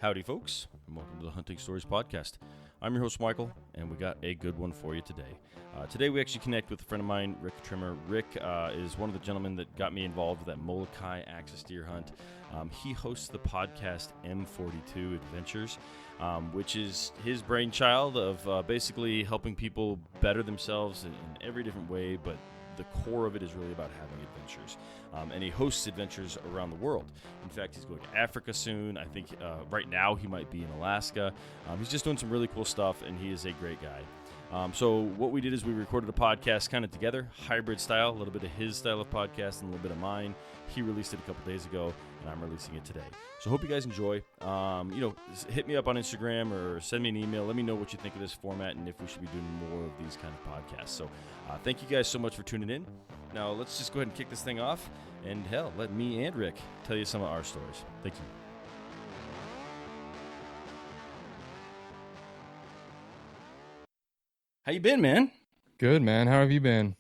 Howdy, folks, and welcome to the Hunting Stories Podcast. I'm your host, Michael, and we got a good one for you today. Today, we actually connect with a friend of mine, Rick Trimmer. Rick is one of the gentlemen that got me involved with that Molokai axis deer hunt. He hosts the podcast M42 Adventures, which is his brainchild of basically helping people better themselves in every different way, but the core of it is really about having adventures. And he hosts adventures around the world. In fact, he's going to Africa soon. I think right now he might be in Alaska. He's just doing some really cool stuff, and he is a great guy. So what we did is we recorded a podcast kind of together, hybrid style, a little bit of his style of podcast and a little bit of mine. He released it a couple days ago, and I'm releasing it today. So hope you guys enjoy. Hit me up on Instagram or send me an email. Let me know what you think of this format and if we should be doing more of these kind of podcasts. So thank you guys so much for tuning in. Now let's just go ahead and kick this thing off. And hell, let me and Rick tell you some of our stories. Thank you. How you been, man? Good, man. How have you been?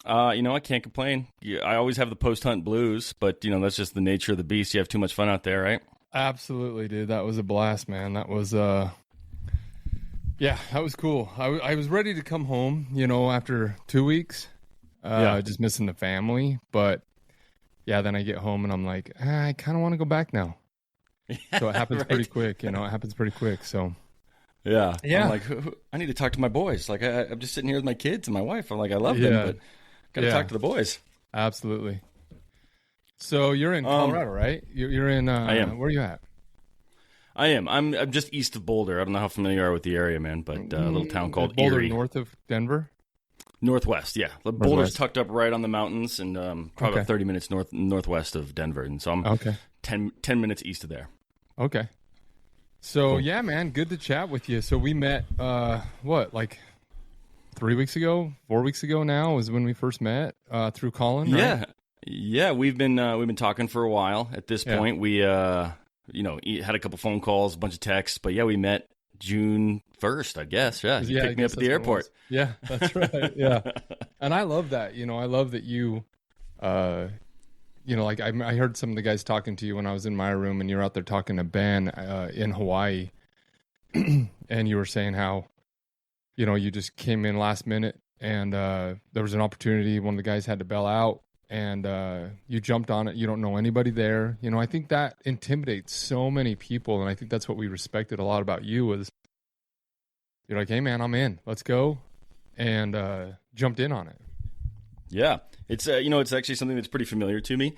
I can't complain. I always have the post-hunt blues, but, that's just the nature of the beast. You have too much fun out there, right? Absolutely, dude. That was a blast, man. That was, that was cool. I was ready to come home, after 2 weeks. Just missing the family. But, then I get home and I'm like, I kind of want to go back now. So it happens right. pretty quick, It happens pretty quick, so... Yeah. Yeah. I'm like, I need to talk to my boys. Like, I'm just sitting here with my kids and my wife. I'm like, I love them, but got to talk to the boys. Absolutely. So you're in Colorado, right? You're in, I am. Where are you at? I am. I'm just east of Boulder. I don't know how familiar you are with the area, man, but a little town called Boulder, Erie. north of Denver? Northwest, yeah. Boulder's tucked up right on the mountains and probably about 30 minutes northwest of Denver. And so I'm 10 minutes east of there. Okay. So, Cool. Yeah, man, good to chat with you. So we met, 3 weeks ago, 4 weeks ago now was when we first met through Colin, right? Yeah. We've been talking for a while. At this point, we, had a couple phone calls, a bunch of texts, but we met June 1st, I guess. Yeah, you picked me up at the airport. Yeah, that's right. Yeah, and I love that. I love that you, I heard some of the guys talking to you when I was in my room, and you were out there talking to Ben in Hawaii, and you were saying how, you just came in last minute, and there was an opportunity. One of the guys had to bail out, and you jumped on it. You don't know anybody there. I think that intimidates so many people, and I think that's what we respected a lot about you was you're like, hey, man, I'm in. Let's go, and jumped in on it. Yeah. It's it's actually something that's pretty familiar to me.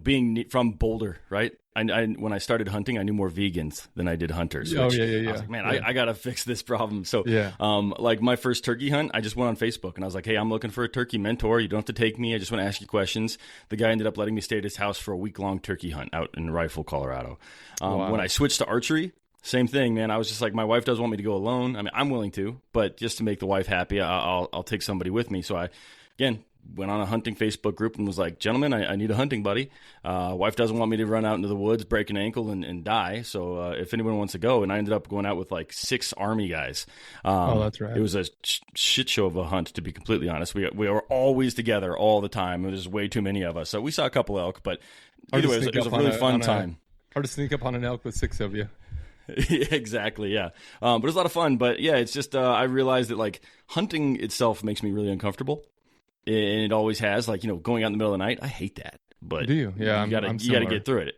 Being from Boulder, right? When I started hunting, I knew more vegans than I did hunters. Yeah. I was like, man, I got to fix this problem. So, like my first turkey hunt, I just went on Facebook and I was like, hey, I'm looking for a turkey mentor. You don't have to take me. I just want to ask you questions. The guy ended up letting me stay at his house for a week-long turkey hunt out in Rifle, Colorado. Wow. When I switched to archery, same thing, man. I was just like, my wife doesn't want me to go alone. I mean, I'm willing to, but just to make the wife happy, I'll take somebody with me. So I, again, went on a hunting Facebook group and was like, gentlemen, I need a hunting buddy. Wife doesn't want me to run out into the woods, break an ankle, and die. So if anyone wants to go, and I ended up going out with like 6 Army guys. That's right. It was a shit show of a hunt, to be completely honest. We were always together all the time. There was way too many of us. So we saw a couple elk, but either way, it was a really fun time. Hard to sneak up on an elk with 6 of you. Exactly, yeah. But it was a lot of fun. But yeah, it's just I realized that like hunting itself makes me really uncomfortable. And it always has, like, going out in the middle of the night. I hate that. But do you? Yeah, you gotta get through it.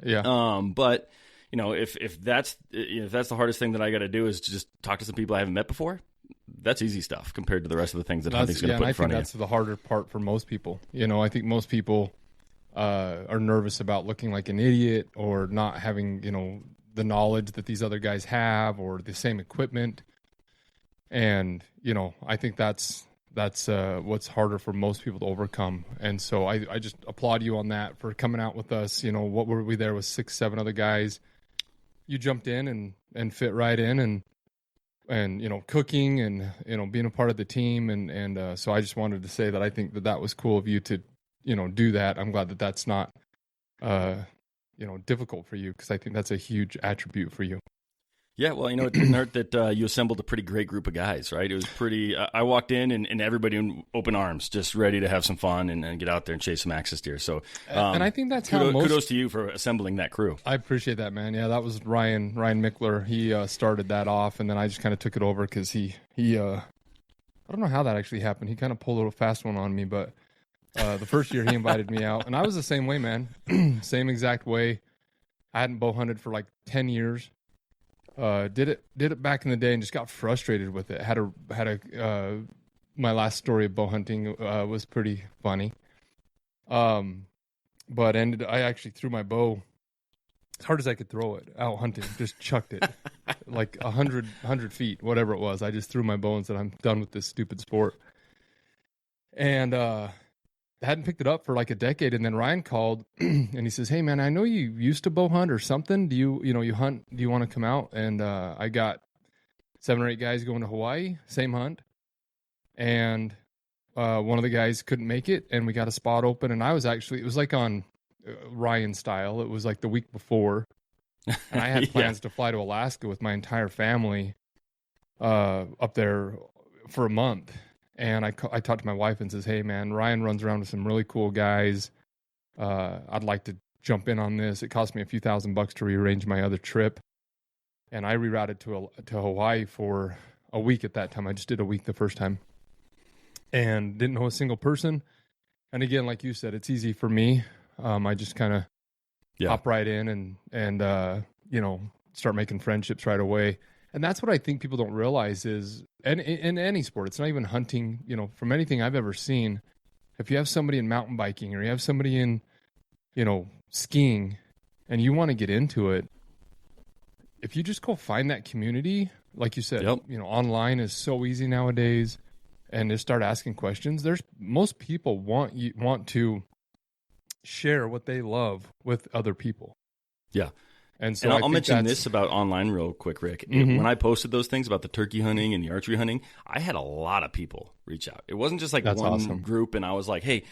Yeah. But if that's the hardest thing that I got to do is just talk to some people I haven't met before, that's easy stuff compared to the rest of the things that hunting's going to put in front of you. I think that's the harder part for most people. I think most people are nervous about looking like an idiot or not having the knowledge that these other guys have or the same equipment. And I think that's what's harder for most people to overcome. And so I just applaud you on that for coming out with us. What were we there with 6, 7 other guys? You jumped in and fit right in and cooking and being a part of the team. And so I just wanted to say that I think that was cool of you to, do that. I'm glad that that's not, difficult for you because I think that's a huge attribute for you. Yeah, well, it didn't hurt that you assembled a pretty great group of guys, right? It was pretty. I walked in and everybody in open arms, just ready to have some fun and get out there and chase some axis deer. So, and I think that's kudos to you for assembling that crew. I appreciate that, man. Yeah, that was Ryan Mickler. He started that off, and then I just kind of took it over because he I don't know how that actually happened. He kind of pulled a fast one on me, but the first year he invited me out, and I was the same way, man. Same exact way. I hadn't bow hunted for like 10 years. Did it back in the day and just got frustrated with it. My last story of bow hunting was pretty funny. But I actually threw my bow as hard as I could throw it out hunting, just chucked it like 100 feet, whatever it was. I just threw my bow and said, I'm done with this stupid sport. And hadn't picked it up for like a decade, and then Ryan called and he says, hey man, I know you used to bow hunt or something. Do you hunt? Do you want to come out? And I got 7 or 8 guys going to Hawaii, same hunt, and one of the guys couldn't make it, and we got a spot open, and it was like on Ryan style. It was like the week before, and I had plans to fly to Alaska with my entire family up there for a month. And I talked to my wife and says, hey, man, Ryan runs around with some really cool guys. I'd like to jump in on this. It cost me a few $1,000 to rearrange my other trip. And I rerouted to Hawaii for a week at that time. I just did a week the first time. And didn't know a single person. And again, like you said, it's easy for me. I just kind of hop right in and start making friendships right away. And that's what I think people don't realize is, and in any sport, it's not even hunting, from anything I've ever seen, if you have somebody in mountain biking or you have somebody in, skiing and you want to get into it, if you just go find that community, like you said, online is so easy nowadays, and just start asking questions. Most people want to share what they love with other people. Yeah. And so I'll mention this about online real quick, Rick. Mm-hmm. When I posted those things about the turkey hunting and the archery hunting, I had a lot of people reach out. It wasn't just like one group and I was like, hey,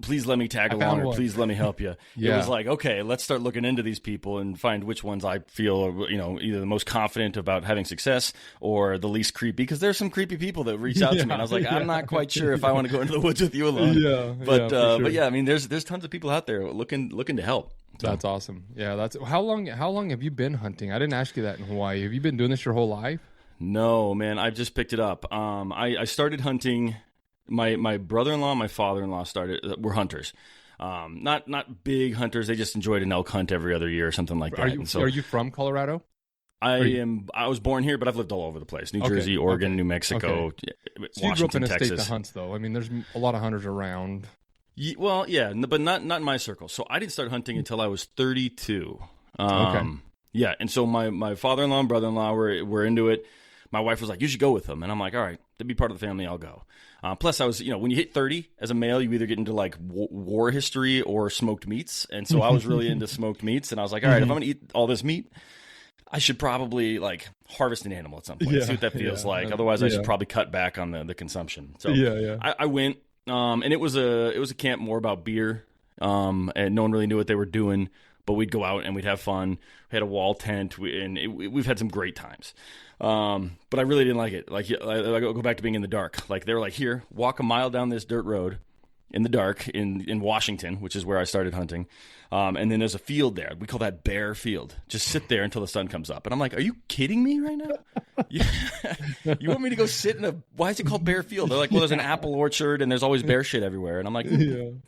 please let me tag along or please let me help you. It was like, okay, let's start looking into these people and find which ones I feel are, either the most confident about having success or the least creepy, because there's some creepy people that reach out to me and I was like, I'm not quite sure if I want to go into the woods with you alone. But I mean, there's tons of people out there looking to help. So. That's awesome. Yeah, how long have you been hunting? I didn't ask you that in Hawaii. Have you been doing this your whole life? No, man. I've just picked it up. I started hunting. My brother-in-law and my father-in-law were hunters. Not big hunters. They just enjoyed an elk hunt every other year or something like that. Are you from Colorado? I was born here, but I've lived all over the place. New Jersey, Oregon, New Mexico, Washington, so you grew up in a state that hunts, though. I mean, there's a lot of hunters around. Well, yeah, but not in my circle. So I didn't start hunting until I was 32. Yeah, and so my father-in-law and brother-in-law were into it. My wife was like, you should go with them. And I'm like, all right, to be part of the family, I'll go. Plus, I was, when you hit 30 as a male, you either get into like war history or smoked meats. And so I was really into smoked meats. And I was like, all right, if I'm going to eat all this meat, I should probably like harvest an animal at some point, see what that feels like. Otherwise, I should probably cut back on the consumption. So I went. And it was a camp more about beer, and no one really knew what they were doing, but we'd go out and we'd have fun. We had a wall tent, we've had some great times. But I really didn't like it. Like, I go back to being in the dark. Like, they were like, here, walk a mile down this dirt road in the dark in Washington, which is where I started hunting. And then there's a field there. We call that Bear Field. Just sit there until the sun comes up. And I'm like, are you kidding me right now? You want me to go sit why is it called Bear Field? They're like, well, there's an apple orchard and there's always bear shit everywhere. And I'm like, I'm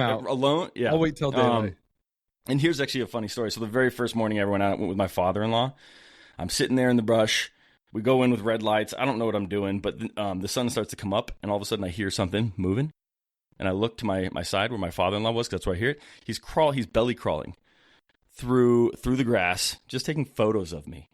out. Alone? Yeah. I'll wait till daylight. And here's actually a funny story. So the very first morning I went with my father-in-law. I'm sitting there in the brush. We go in with red lights. I don't know what I'm doing, but the sun starts to come up, and all of a sudden I hear something moving. And I look to my side where my father-in-law was, because that's where I hear it. He's belly crawling through the grass, just taking photos of me,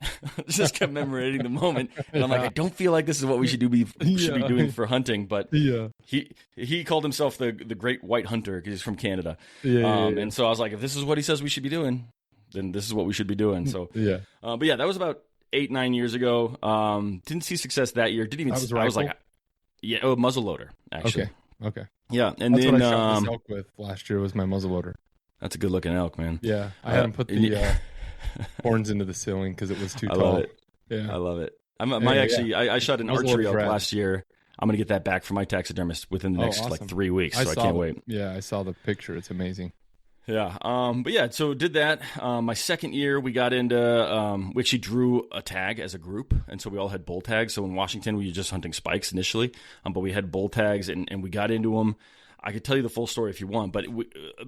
just commemorating the moment. And I'm like, I don't feel like this is what we should be doing for hunting. But he called himself the Great White Hunter because he's from Canada. And so I was like, if this is what he says we should be doing, then this is what we should be doing. So but yeah, that was about 8-9 years ago. Didn't see success that year. Didn't even. I was like, muzzleloader actually. Okay. Yeah, and that's then what I shot this elk with last year was my muzzleloader. That's a good looking elk, man. Yeah, I had him put the horns into the ceiling because it was too I tall. love it. Yeah, I love it. I shot an Muzzleloader archery elk trap. last year. I'm gonna get that back from my taxidermist within the next awesome. like 3 weeks, so I can't wait. Yeah, I saw the picture. It's amazing. Yeah. But yeah, so did that. My second year, we got into, we actually drew a tag as a group. And so we all had bull tags. So in Washington, we were just hunting spikes initially. But we had bull tags and we got into them. I could tell you the full story if you want, but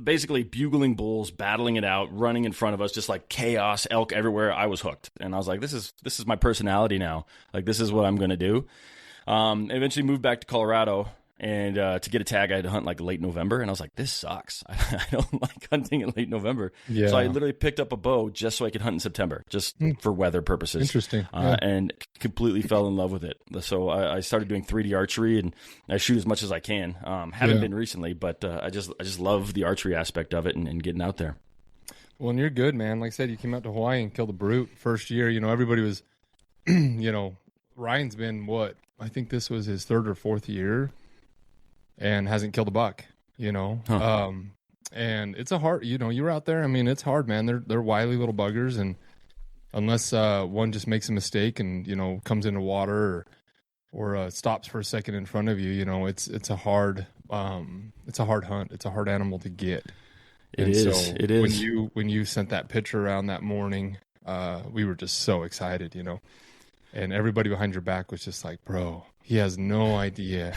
basically bugling bulls, battling it out, running in front of us, just like chaos, elk everywhere. I was hooked. And I was like, this is my personality now. Like, this is what I'm going to do. Eventually moved back to Colorado. And to get a tag, I had to hunt like late November. And I was like, this sucks. I don't like hunting in late November. Yeah. So I literally picked up a bow just so I could hunt in September, just for weather purposes. Interesting. And completely fell in love with it. So I started doing 3D archery, and I shoot as much as I can. Haven't been recently, but I just love the archery aspect of it and getting out there. Well, and you're good, man. Like I said, you came out to Hawaii and killed a brute first year. You know, everybody was, you know, Ryan's been I think this was his third or fourth year. And hasn't killed a buck, you know. Huh. And it's a hard, you know, you're out there. I mean, it's hard, man. They're wily little buggers, and unless one just makes a mistake and, you know, comes into water or stops for a second in front of you, you know, it's a hard hunt. It's a hard animal to get. It is. When you sent that picture around that morning, we were just so excited, you know. And everybody behind your back was just like, bro, he has no idea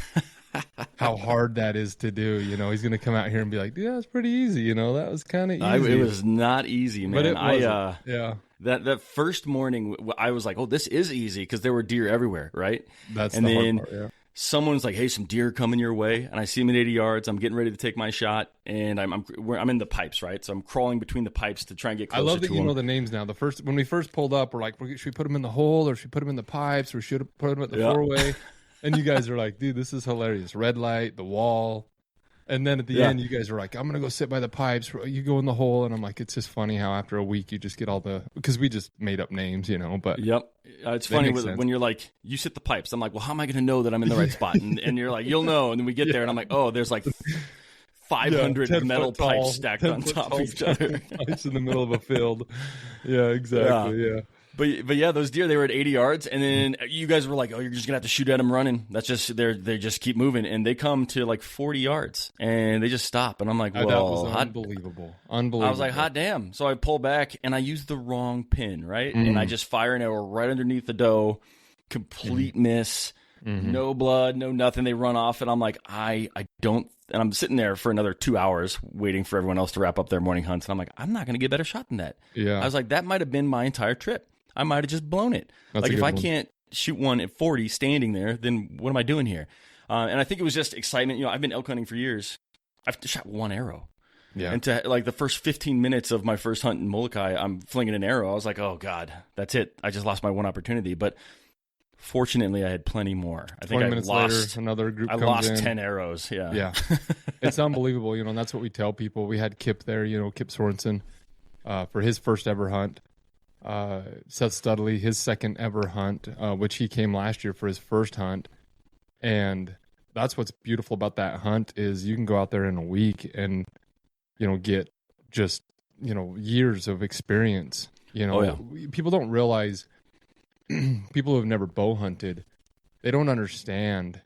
how hard that is to do. You know, he's going to come out here and be like, yeah, it's pretty easy. You know, that was kind of easy. It was not easy, man. But it wasn't. Yeah. That first morning, I was like, oh, this is easy because there were deer everywhere, right? That's and the then hard part, yeah. Someone's like, hey, some deer coming your way. And I see them at 80 yards. I'm getting ready to take my shot. And I'm in the pipes, right? So I'm crawling between the pipes to try and get closer to them. I love that you know the names now. When we first pulled up, we're like, should we put them in the hole or should we put them in the pipes or should we put them at the four-way? And you guys are like, dude, this is hilarious. Red light, the wall. And then at the end, you guys are like, I'm going to go sit by the pipes. You go in the hole. And I'm like, it's just funny how after a week you just get because we just made up names, you know. But yep. It's funny when you're like, you sit the pipes. I'm like, well, how am I going to know that I'm in the right spot? And you're like, you'll know. And then we get there and I'm like, oh, there's like 500 metal pipes stacked on top of each other. Pipes in the middle of a field. Yeah, exactly. Yeah. But yeah, those deer, they were at 80 yards, and then you guys were like, oh, you're just going to have to shoot at them running. That's just, they just keep moving, and they come to like 40 yards, and they just stop, and I'm like, well, that was unbelievable. Unbelievable. I was like, hot damn. So I pull back, and I use the wrong pin, right? And I just fire an arrow right underneath the doe, complete miss, no blood, no nothing. They run off, and I'm like, I don't, and I'm sitting there for another 2 hours waiting for everyone else to wrap up their morning hunts, and I'm like, I'm not going to get a better shot than that. Yeah. I was like, that might have been my entire trip. I might have just blown it. That's like if I one. can't shoot one at 40 standing there, then what am I doing here? And I think it was just excitement. You know, I've been elk hunting for years. I've shot one arrow. Yeah. And to like the first 15 minutes of my first hunt in Molokai, I'm flinging an arrow. I was like, oh God, that's it. I just lost my one opportunity. But fortunately, I had plenty more. I think 20 I minutes lost. Later, another group. I comes lost in. 10 arrows. Yeah. Yeah. It's unbelievable. You know, and that's what we tell people. We had Kip there. You know, Kip Sorensen for his first ever hunt. Seth Studley, his second ever hunt, which he came last year for his first hunt. And that's what's beautiful about that hunt is you can go out there in a week and, you know, get just, you know, years of experience. You know, people don't realize, people who have never bow hunted, they don't understand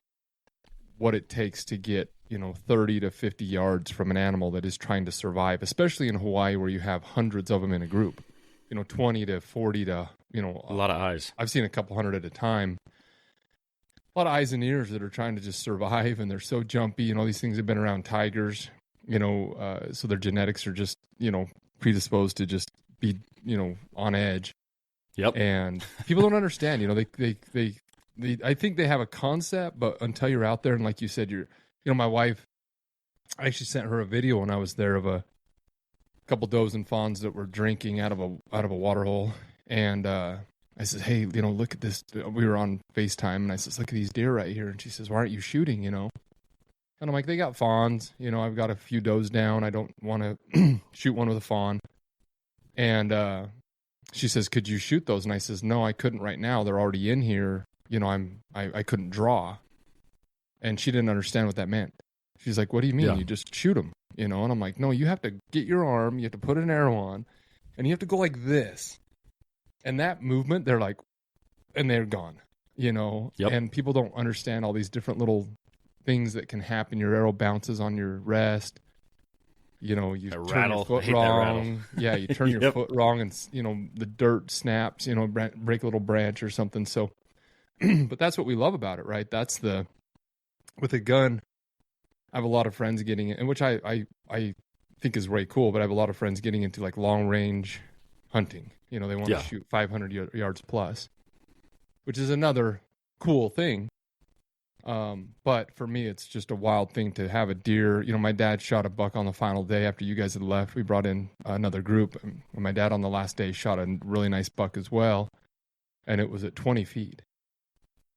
what it takes to get, you know, 30 to 50 yards from an animal that is trying to survive, especially in Hawaii where you have hundreds of them in a group. You know, 20 to 40 to, you know. A lot of eyes. I've seen a couple hundred at a time. A lot of eyes and ears that are trying to just survive, and they're so jumpy. You know, these things have been around tigers, you know, so their genetics are just, you know, predisposed to just be, you know, on edge. Yep. And people don't understand, you know, they I think they have a concept, but until you're out there, and like you said, you know, my wife, I actually sent her a video when I was there of a couple does and fawns that were drinking out of a water hole, and I said, hey, you know, look at this. We were on FaceTime, and I said, look at these deer right here. And she says, why aren't you shooting, you know? And I'm like, they got fawns, you know, I've got a few does down, I don't want to shoot one with a fawn. And she says, could you shoot those? And I says, no, I couldn't right now, they're already in here, you know, I couldn't draw. And she didn't understand what that meant. She's like, what do you mean? You just shoot them, you know? And I'm like, no, you have to get your arm, you have to put an arrow on, and you have to go like this. And that movement, they're like, and they're gone, you know? Yep. And people don't understand all these different little things that can happen. Your arrow bounces on your rest. You know, you turn your foot wrong. Yeah, you turn your foot wrong and, you know, the dirt snaps, you know, break a little branch or something. So, but that's what we love about it, right? With a gun, I have a lot of friends getting it, and which I think is way cool, but I have a lot of friends getting into like long range hunting. You know, they want to shoot 500 yards plus, which is another cool thing. But for me, it's just a wild thing to have a deer. You know, my dad shot a buck on the final day after you guys had left. We brought in another group, and my dad on the last day shot a really nice buck as well, and it was at 20 feet.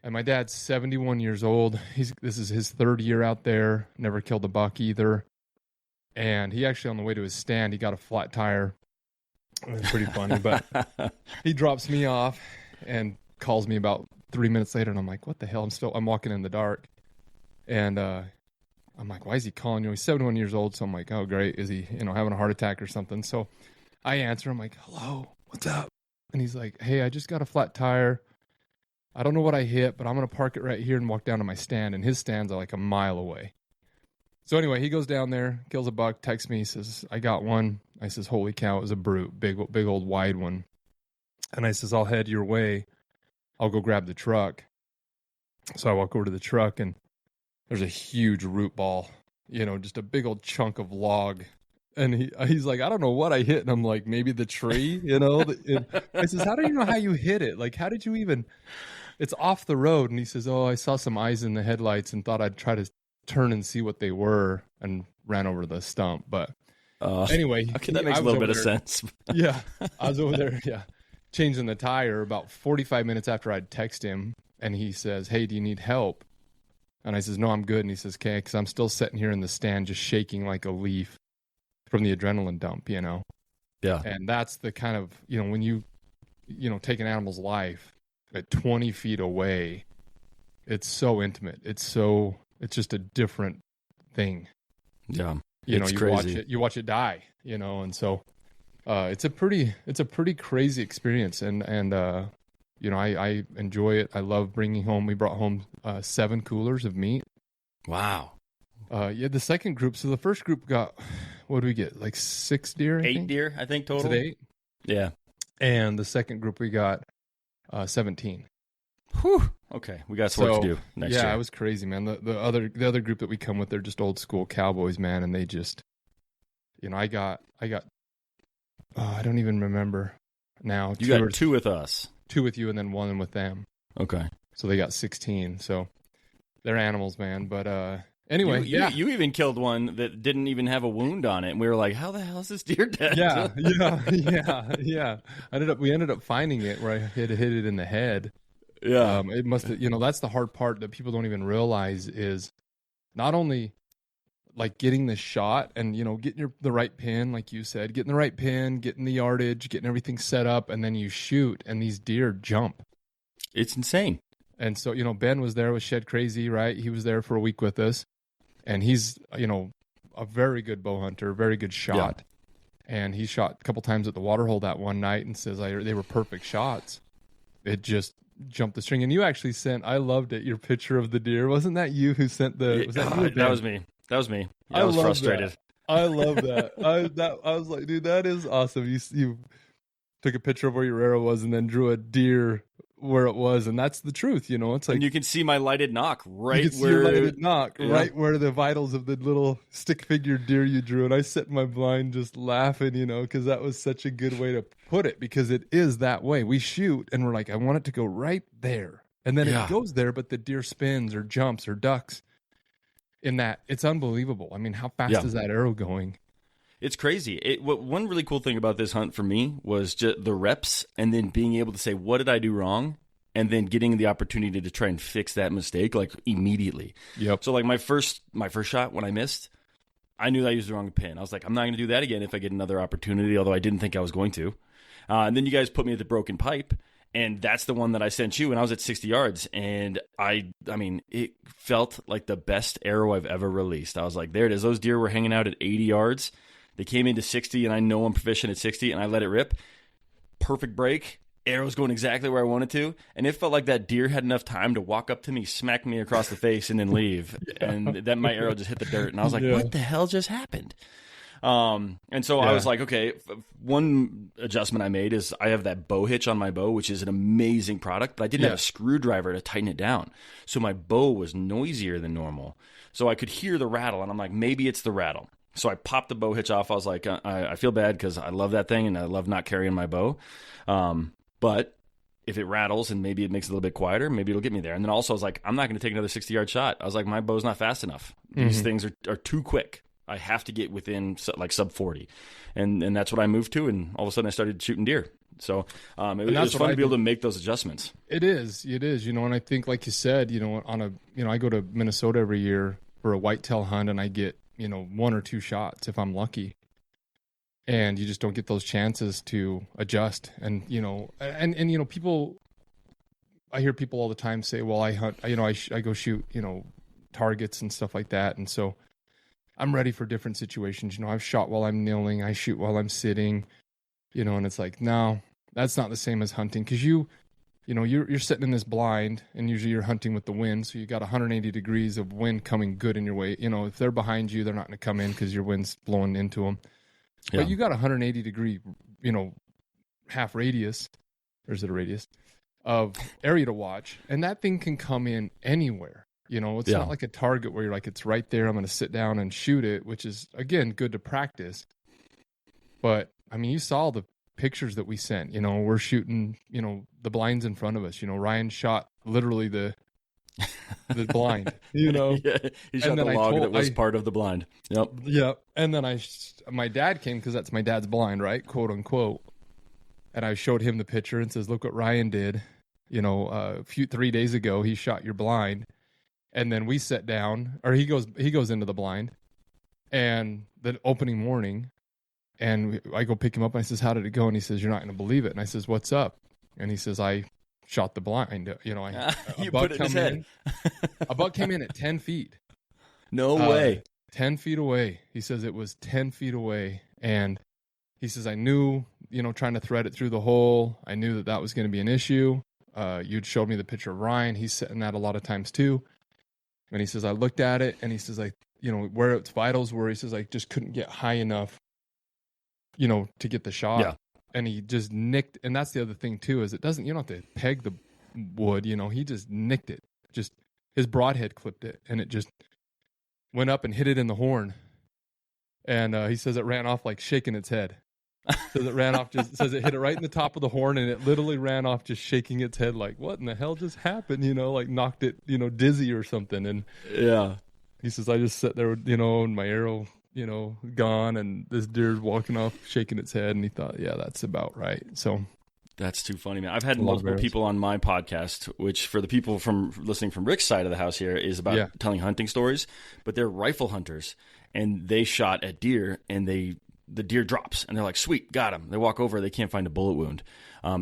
And my dad's 71 years old. This is his third year out there. Never killed a buck either. And he actually, on the way to his stand, he got a flat tire. It was pretty funny, but he drops me off and calls me about 3 minutes later, and I'm like, what the hell? I'm walking in the dark. And I'm like, why is he calling you? He's 71 years old. So I'm like, oh, great. Is he, you know, having a heart attack or something? So I answer. I'm like, hello, what's up? And he's like, hey, I just got a flat tire. I don't know what I hit, but I'm going to park it right here and walk down to my stand. And his stands are like a mile away. So anyway, he goes down there, kills a buck, texts me, says, I got one. I says, holy cow, it was a brute, big old wide one. And I says, I'll head your way. I'll go grab the truck. So I walk over to the truck, and there's a huge root ball, you know, just a big old chunk of log. And he's like, I don't know what I hit. And I'm like, maybe the tree, you know? And I says, how do you know how you hit it? Like, how did you even... It's off the road. And he says, oh, I saw some eyes in the headlights and thought I'd try to turn and see what they were, and ran over the stump. But anyway. Okay, that makes a little bit of sense. Yeah. I was over there, changing the tire about 45 minutes after I'd text him. And he says, hey, do you need help? And I says, no, I'm good. And he says, okay, because I'm still sitting here in the stand just shaking like a leaf from the adrenaline dump, you know? Yeah. And that's the kind of, you know, when you take an animal's life at 20 feet away, it's so intimate. It's just a different thing. Yeah. You know, you watch it die, you know, and so it's a pretty crazy experience. And you know, I enjoy it. I love bringing home. We brought home 7 coolers of meat. Wow. The second group. So the first group got, what did we get? Like 6 deer? 8 deer, I think, total. Was it 8? Yeah. And the second group we got 17. Whew. Okay, we got some work to do next year. Yeah, it was crazy, man. The other group that we come with, they're just old school cowboys, man, and they just, you know, I got I don't even remember now. You got 2 with us. 2 with you, and then 1 with them. Okay. So they got 16. So they're animals, man. But anyway, you even killed one that didn't even have a wound on it, and we were like, how the hell is this deer dead? Yeah. We ended up finding it where I hit it in the head. Yeah. It must have, you know, that's the hard part that people don't even realize is not only like getting the shot and, you know, getting the right pin, like you said, getting the right pin, getting the yardage, getting everything set up, and then you shoot, and these deer jump. It's insane. And so, you know, Ben was there with Shed Crazy, right? He was there for a week with us, and he's, you know, a very good bow hunter, very good shot. Yeah. And he shot a couple times at the water hole that one night and says they were perfect shots. It just jumped the string. And you actually sent, I loved it, your picture of the deer. Wasn't that you who sent the, was that you? That was me. Yeah, I was frustrated. That. I love that. I was like, dude, that is awesome. You took a picture of where your arrow was and then drew a deer where it was, and that's the truth, you know. It's like, and you can see my lighted knock right where the vitals of the little stick figure deer you drew. And I set my blind just laughing, you know, because that was such a good way to put it, because it is that way. We shoot and we're like, I want it to go right there, and then it goes there, but the deer spins or jumps or ducks. In that, it's unbelievable. I mean, how fast is that arrow going? It's crazy. One really cool thing about this hunt for me was just the reps, and then being able to say, what did I do wrong? And then getting the opportunity to try and fix that mistake, like, immediately. Yep. So, like, my first shot when I missed, I knew I used the wrong pin. I was like, I'm not going to do that again if I get another opportunity, although I didn't think I was going to. And then you guys put me at the broken pipe, and that's the one that I sent you, and I was at 60 yards. And I mean, it felt like the best arrow I've ever released. I was like, there it is. Those deer were hanging out at 80 yards. They came into 60, and I know I'm proficient at 60, and I let it rip. Perfect break. Arrow's going exactly where I wanted to, and it felt like that deer had enough time to walk up to me, smack me across the face, and then leave. And then my arrow just hit the dirt, and I was like, what the hell just happened? And so I was like, okay, one adjustment I made is I have that bow hitch on my bow, which is an amazing product, but I didn't have a screwdriver to tighten it down. So my bow was noisier than normal. So I could hear the rattle, and I'm like, maybe it's the rattle. So I popped the bow hitch off. I was like, I feel bad because I love that thing and I love not carrying my bow. But if it rattles and maybe it makes it a little bit quieter, maybe it'll get me there. And then also I was like, I'm not going to take another 60-yard shot. I was like, my bow's not fast enough. These things are too quick. I have to get within like sub 40. And that's what I moved to. And all of a sudden I started shooting deer. So it was fun to be able to make those adjustments. It is. And I think, like you said, I go to Minnesota every year for a whitetail hunt, and I get, 1 or 2 shots if I'm lucky. And you just don't get those chances to adjust. And, people, I hear people all the time say, well, I hunt, I go shoot, targets and stuff like that. And so I'm ready for different situations. I've shot while I'm kneeling, I shoot while I'm sitting, and it's like, no, that's not the same as hunting. Cause you're sitting in this blind, and usually you're hunting with the wind. So you got 180 degrees of wind coming good in your way. If they're behind you, they're not going to come in cause your wind's blowing into them. Yeah. But you got 180 degree, half radius, or is it a radius, of area to watch. And that thing can come in anywhere. It's not like a target where you're like, it's right there, I'm going to sit down and shoot it, which is, again, good to practice. But, you saw the pictures that we sent. We're shooting, the blinds in front of us. Ryan shot literally the blind, Yeah, he shot the log that was part of the blind. Yep. And then my dad came, because that's my dad's blind, right? Quote unquote. And I showed him the picture and says, look what Ryan did. 3 days ago, he shot your blind. And then we sat down, or he goes into the blind, and the opening morning, and I go pick him up, and I says, how did it go? And he says, you're not going to believe it. And I says, what's up? And he says, I shot the blind. You put it in his head. A buck came in at 10 feet. No way. 10 feet away. He says it was 10 feet away. And he says, I knew, trying to thread it through the hole, I knew that was going to be an issue. You'd showed me the picture of Ryan. He's sitting that a lot of times too. And he says, I looked at it, and he says, where its vitals were, he says, I just couldn't get high enough, to get the shot. Yeah. And he just nicked. And that's the other thing too, is you don't have to peg the wood, he just nicked it. Just his broadhead clipped it, and it just went up and hit it in the horn. And he says it ran off like shaking its head. Says it ran off, says it hit it right in the top of the horn, and it literally ran off just shaking its head like, what in the hell just happened? Like knocked it, dizzy or something. And yeah, he says, I just sat there, and my arrow, gone, and this deer's walking off shaking its head. And he thought, yeah, that's about right. So that's too funny, man. I've had multiple people on my podcast, which for the people from listening from Rick's side of the house here is about telling hunting stories, but they're rifle hunters, and they shot at deer, and the deer drops, and they're like, sweet, got him. They walk over, they can't find a bullet wound.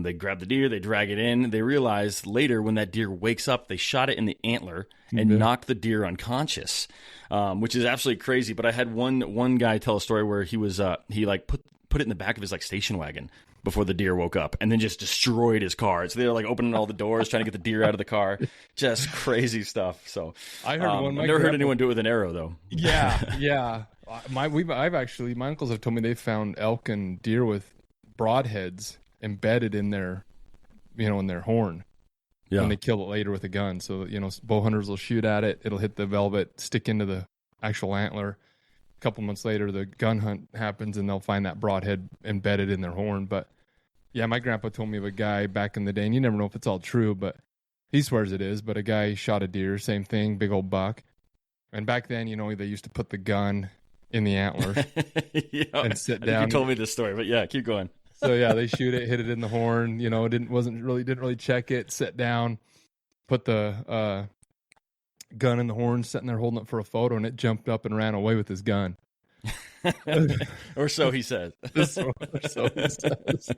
They grab the deer, they drag it in. They realize later when that deer wakes up, they shot it in the antler and knocked the deer unconscious, which is absolutely crazy. But I had one guy tell a story where he was he put it in the back of his station wagon before the deer woke up, and then just destroyed his car. So they're opening all the doors, trying to get the deer out of the car. Just crazy stuff. So I heard I've never heard anyone do it with an arrow, though. Yeah. My uncles have told me they found elk and deer with broadheads embedded in their, in their horn. Yeah. And they kill it later with a gun. So, bow hunters will shoot at it. It'll hit the velvet, stick into the actual antler. A couple months later, the gun hunt happens, and they'll find that broadhead embedded in their horn. But yeah, my grandpa told me of a guy back in the day, and you never know if it's all true, but he swears it is. But a guy shot a deer, same thing, big old buck. And back then, they used to put the gun in the antler and sit down. You told me this story, but yeah, keep going. So yeah, they shoot it, hit it in the horn. Didn't really check it. Sit down, put the gun in the horn, sitting there holding it for a photo, and it jumped up and ran away with his gun. Or so he said. So he says.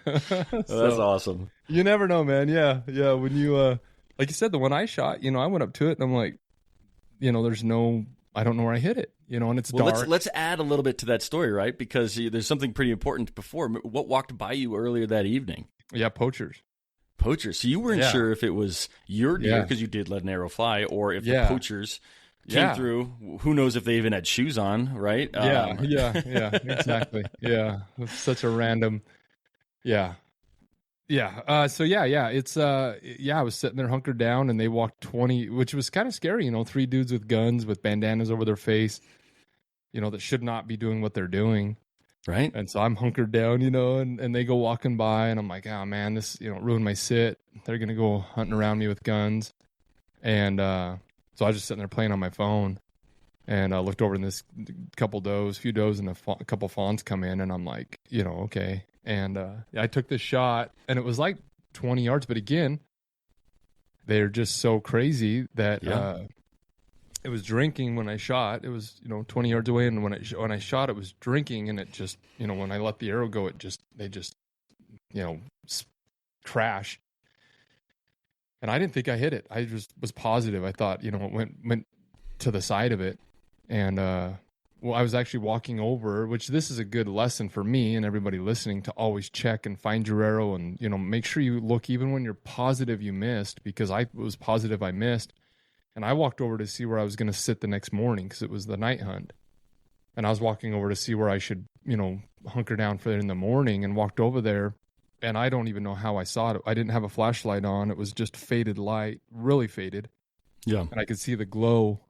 That's awesome. You never know, man. Yeah. When you like you said, the one I shot, I went up to it and I'm like, I don't know where I hit it. and it's Well, dark. let's add a little bit to that story, right? Because there's something pretty important before. What walked by you earlier that evening? Yeah, poachers. Poachers. So you weren't sure if it was your deer, because you did let an arrow fly, or if the poachers came through. Who knows if they even had shoes on, right? Yeah, exactly. Yeah, it's such a random. Yeah. So it's I was sitting there hunkered down, and they walked 20, which was kind of scary. 3 dudes with guns with bandanas over their face, that should not be doing what they're doing. Right. And so I'm hunkered down, and they go walking by, and I'm like, oh man, this, ruined my sit. They're going to go hunting around me with guns. And, so I was just sitting there playing on my phone, and I looked over, and this few does and a couple fawns come in, and I'm like, okay. And, I took this shot, and it was like 20 yards, but again, they're just so crazy that, it was drinking when I shot. It was 20 yards away, and when I shot, it was drinking, and it just when I let the arrow go, they just crash. And I didn't think I hit it. I just was positive. I thought it went to the side of it, and I was actually walking over, which this is a good lesson for me and everybody listening, to always check and find your arrow, and make sure you look even when you're positive you missed, because I was positive I missed. And I walked over to see where I was going to sit the next morning, because it was the night hunt. And I was walking over to see where I should, hunker down for it in the morning, and walked over there. And I don't even know how I saw it. I didn't have a flashlight on. It was just faded light, really faded. Yeah. And I could see the glow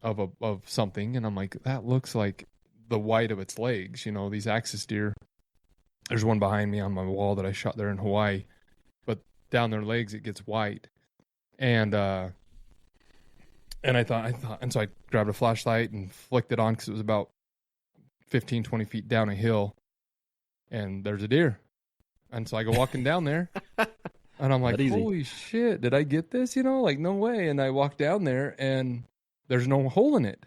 of something. And I'm like, that looks like the white of its legs. These axis deer. There's one behind me on my wall that I shot there in Hawaii. But down their legs, it gets white. And I thought, and so I grabbed a flashlight and flicked it on, because it was about 15, 20 feet down a hill, and there's a deer. And so I go walking down there, and I'm like, holy shit, did I get this? Like, no way. And I walk down there, and there's no hole in it.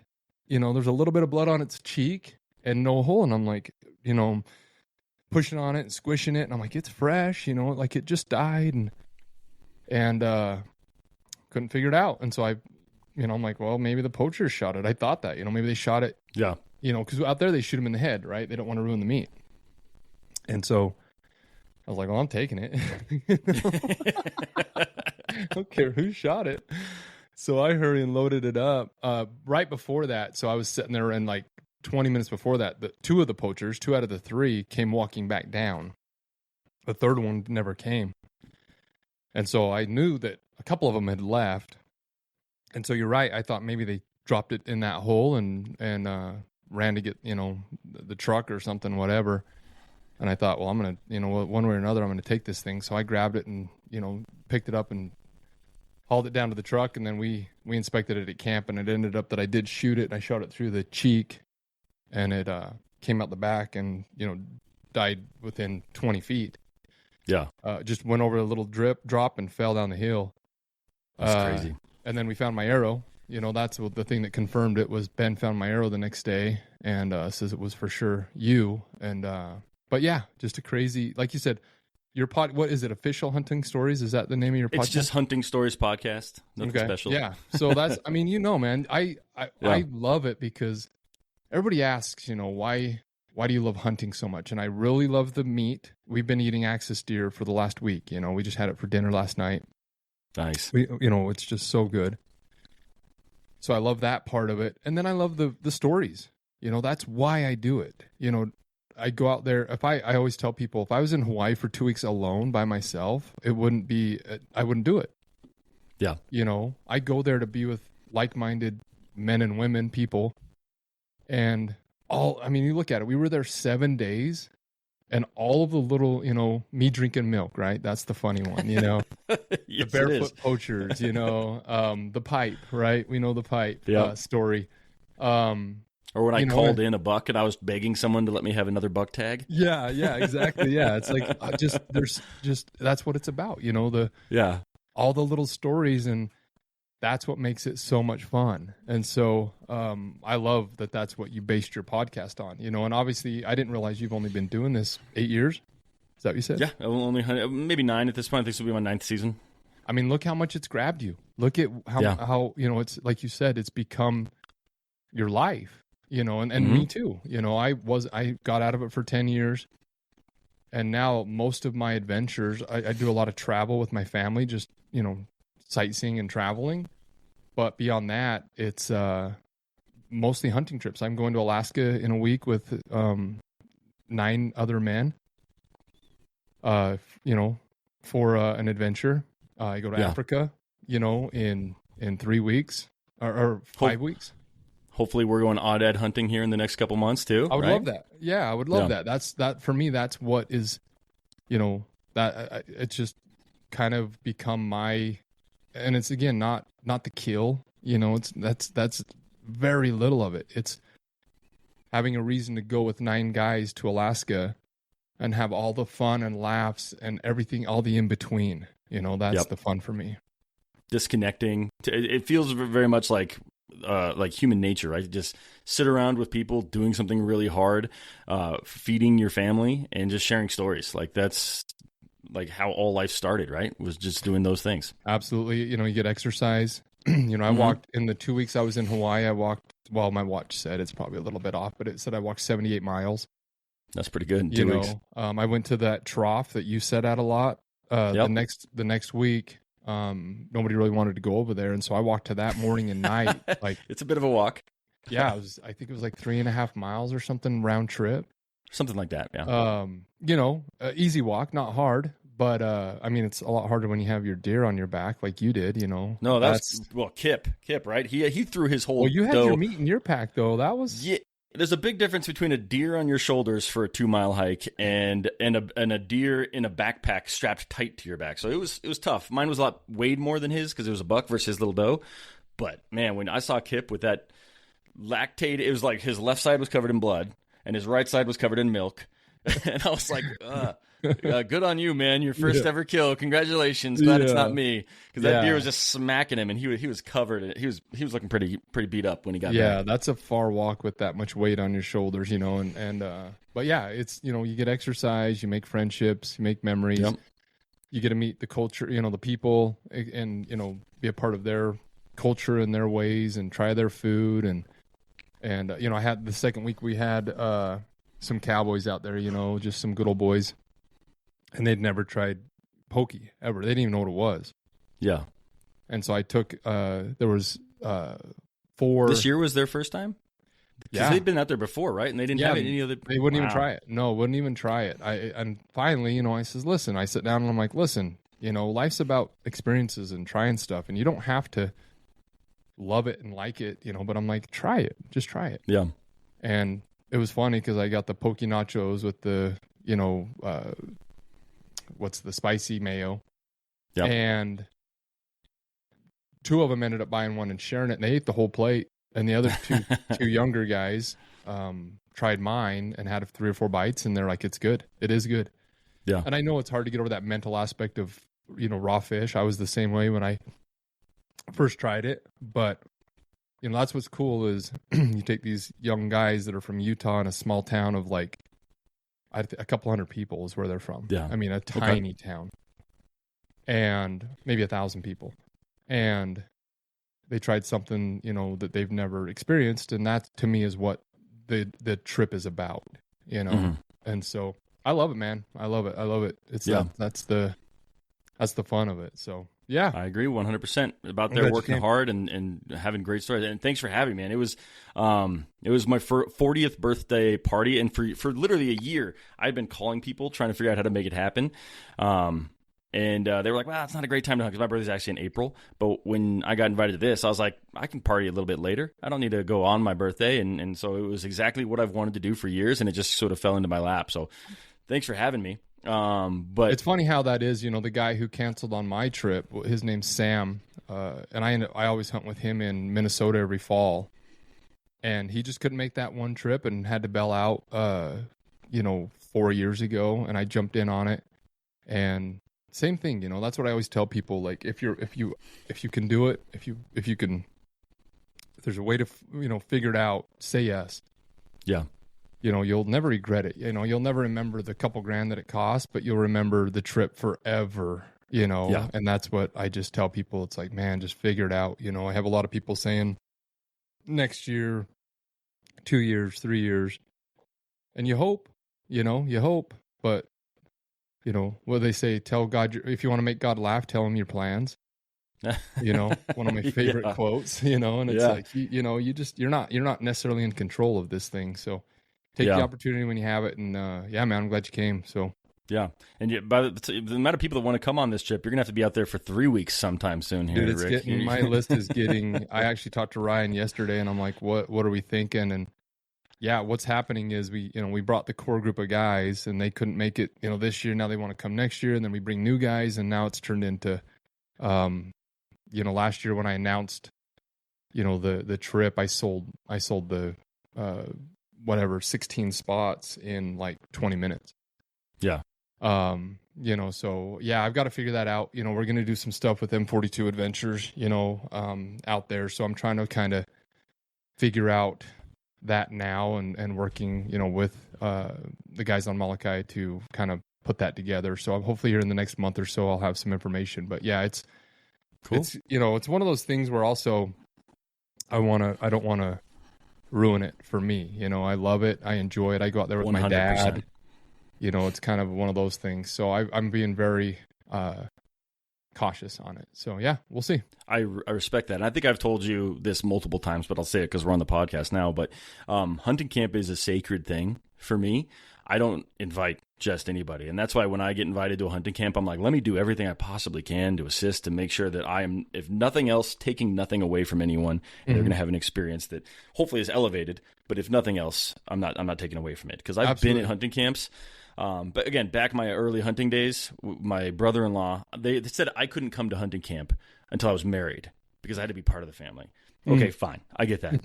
There's a little bit of blood on its cheek and no hole. And I'm like, pushing on it and squishing it. And I'm like, it's fresh, like it just died. And couldn't figure it out. And so I'm like, well, maybe the poachers shot it. I thought that, maybe they shot it. Yeah. Because out there they shoot them in the head, right? They don't want to ruin the meat. And so I was like, well, I'm taking it. I don't care who shot it. So I hurried and loaded it up. Right before that, so I was sitting there, and like 20 minutes before that, two of the poachers, 2 out of the 3, came walking back down. The third one never came. And so I knew that a couple of them had left. And so you're right. I thought maybe they dropped it in that hole and ran to get, the truck or something, whatever. And I thought, well, I'm going to, one way or another, I'm going to take this thing. So I grabbed it and, picked it up and hauled it down to the truck. And then we inspected it at camp, and it ended up that I did shoot it, and I shot it through the cheek, and it came out the back and, died within 20 feet. Yeah. Just went over a little drop and fell down the hill. That's crazy. And then we found my arrow. That's the thing that confirmed it. Was Ben found my arrow the next day and says it was for sure you. And but yeah, just a crazy, like you said, your what is it? Official Hunting Stories? Is that the name of your podcast? It's just Hunting Stories Podcast. Nothing special. Yeah. So that's, man, I love it, because everybody asks, why do you love hunting so much? And I really love the meat. We've been eating axis deer for the last week. We just had it for dinner last night. Nice. It's just so good. So I love that part of it. And then I love the stories. That's why I do it. I go out there. I always tell people, if I was in Hawaii for 2 weeks alone by myself, I wouldn't do it. Yeah. I go there to be with like-minded men and women, people. And you look at it, we were there 7 days, and all of the little, me drinking milk, right? That's the funny one, Yes, the barefoot poachers, the pipe, right? We know the pipe story. Or when I called in a buck and I was begging someone to let me have another buck tag. Yeah, exactly. Yeah, it's like there's that's what it's about, all the little stories, and that's what makes it so much fun. And so I love that that's what you based your podcast on, and obviously I didn't realize you've only been doing this 8 years. Is that what you said? Yeah, only maybe 9 at this point. I think this will be my 9th season. Look how much it's grabbed you. Look at how it's like you said, it's become your life, and me too. I got out of it for 10 years. And now most of my adventures, I do a lot of travel with my family, just, sightseeing and traveling. But beyond that, it's mostly hunting trips. I'm going to Alaska in a week with 9 other men, for an adventure. I go to Africa, in 3 weeks or 5 weeks. Hopefully we're going odd hunting here in the next couple months too. I would love that. Yeah, I would love that. That for me, that's what is, it's just kind of become my, and it's again, not the kill, that's very little of it. It's having a reason to go with 9 guys to Alaska and have all the fun and laughs and everything, all the in between, that's the fun for me. Disconnecting. It feels very much like human nature, right? Just sit around with people doing something really hard, feeding your family and just sharing stories. Like that's like how all life started, right? Was just doing those things. Absolutely. You get exercise. I walked in the 2 weeks I was in Hawaii. Well, my watch said it's probably a little bit off, but it said I walked 78 miles. That's pretty good in 2 weeks. I went to that trough that you set at a lot. The next week, nobody really wanted to go over there, and so I walked to that morning and night. Like it's a bit of a walk. Yeah, I think it was like 3.5 miles or something round trip, something like that. Yeah. Easy walk, not hard, but it's a lot harder when you have your deer on your back like you did. No, that's Kip, right? He threw his whole. Well, you had your meat in your pack though. That was There's a big difference between a deer on your shoulders for a 2-mile hike and a deer in a backpack strapped tight to your back. So it was tough. Mine was a lot weighed more than his because it was a buck versus his little doe. But man, when I saw Kip with that lactate, it was like his left side was covered in blood and his right side was covered in milk. And I was like, good on you, man. Your first ever kill. Congratulations. Glad it's not me. Because that deer was just smacking him and he was covered. He was looking pretty beat up when he got back. Yeah, that's a far walk with that much weight on your shoulders, but yeah, it's, you get exercise, you make friendships, you make memories. Yep. You get to meet the culture, the people and, be a part of their culture and their ways and try their food. And I had the second week we had some cowboys out there, just some good old boys. And they'd never tried pokey ever. They didn't even know what it was. Yeah. And so I took, there was 4. This year was their first time? Because they'd been out there before, right? And they didn't have any other. They wouldn't even try it. No, wouldn't even try it. And finally, I says, listen, I sit down and I'm like, listen, life's about experiences and trying stuff. And you don't have to love it and like it, but I'm like, try it. Just try it. Yeah. And it was funny because I got the pokey nachos with the, what's the spicy mayo. Yep. And 2 of them ended up buying one and sharing it, and they ate the whole plate. And the other 2 younger guys tried mine and had 3 or 4 bites, and they're like, it's good. It is good. Yeah. And I know it's hard to get over that mental aspect of, raw fish. I was the same way when I first tried it. But, that's what's cool is you take these young guys that are from Utah in a small town of like, a couple hundred people is where they're from. Yeah. A tiny town. And maybe 1,000 people. And they tried something, that they've never experienced. And that to me is what the trip is about, Mm-hmm. And so I love it, man. I love it. It's that's the fun of it. So yeah, I agree 100% about their working hard and having great stories. And thanks for having me, man. It was my 40th birthday party. And for literally a year, I'd been calling people trying to figure out how to make it happen. And they were like, well, it's not a great time to hunt because my birthday's actually in April. But when I got invited to this, I was like, I can party a little bit later. I don't need to go on my birthday. And so it was exactly what I've wanted to do for years. And it just sort of fell into my lap. So thanks for having me. But it's funny how that is, the guy who canceled on my trip, his name's Sam. And I always hunt with him in Minnesota every fall. And he just couldn't make that one trip and had to bail out, 4 years ago. And I jumped in on it. And same thing, that's what I always tell people. Like if you can do it, if there's a way to, figure it out, say yes. Yeah. You'll never regret it. You'll never remember the couple grand that it cost, but you'll remember the trip forever, Yeah. And that's what I just tell people. It's like, man, just figure it out. I have a lot of people saying next year, 2 years, 3 years. And you hope, but what do they say? Tell God, if you want to make God laugh, tell him your plans. One of my favorite quotes, and it's like, you're not necessarily in control of this thing. So take the opportunity when you have it. And man, I'm glad you came. So yeah. And by the amount of people that want to come on this trip, you're gonna have to be out there for 3 weeks sometime soon here. Dude, Rick. My list is getting, I actually talked to Ryan yesterday and I'm like, what are we thinking? And yeah, what's happening is we brought the core group of guys and they couldn't make it, this year. Now they want to come next year. And then we bring new guys. And now it's turned into, last year when I announced, the trip, I sold the, 16 spots in like 20 minutes. Yeah. So yeah, I've got to figure that out. We're going to do some stuff with M42 Adventures, out there. So I'm trying to kind of figure out that now and working, with, the guys on Molokai to kind of put that together. So hopefully here in the next month or so, I'll have some information, but yeah, it's cool. It's, it's one of those things where also I don't want to ruin it for me. I love it. I enjoy it. I go out there with 100%. My dad, it's kind of one of those things. So I'm being very, cautious on it. So yeah, we'll see. I respect that. And I think I've told you this multiple times, but I'll say it because we're on the podcast now. But hunting camp is a sacred thing for me. I don't invite just anybody. And that's why when I get invited to a hunting camp, I'm like, let me do everything I possibly can to assist, to make sure that I am, if nothing else, taking nothing away from anyone. And they're going to have an experience that hopefully is elevated. But if nothing else, I'm not taking away from it. Because I've been at hunting camps. But again, back my early hunting days, my brother-in-law, they said I couldn't come to hunting camp until I was married because I had to be part of the family. Okay, fine. I get that.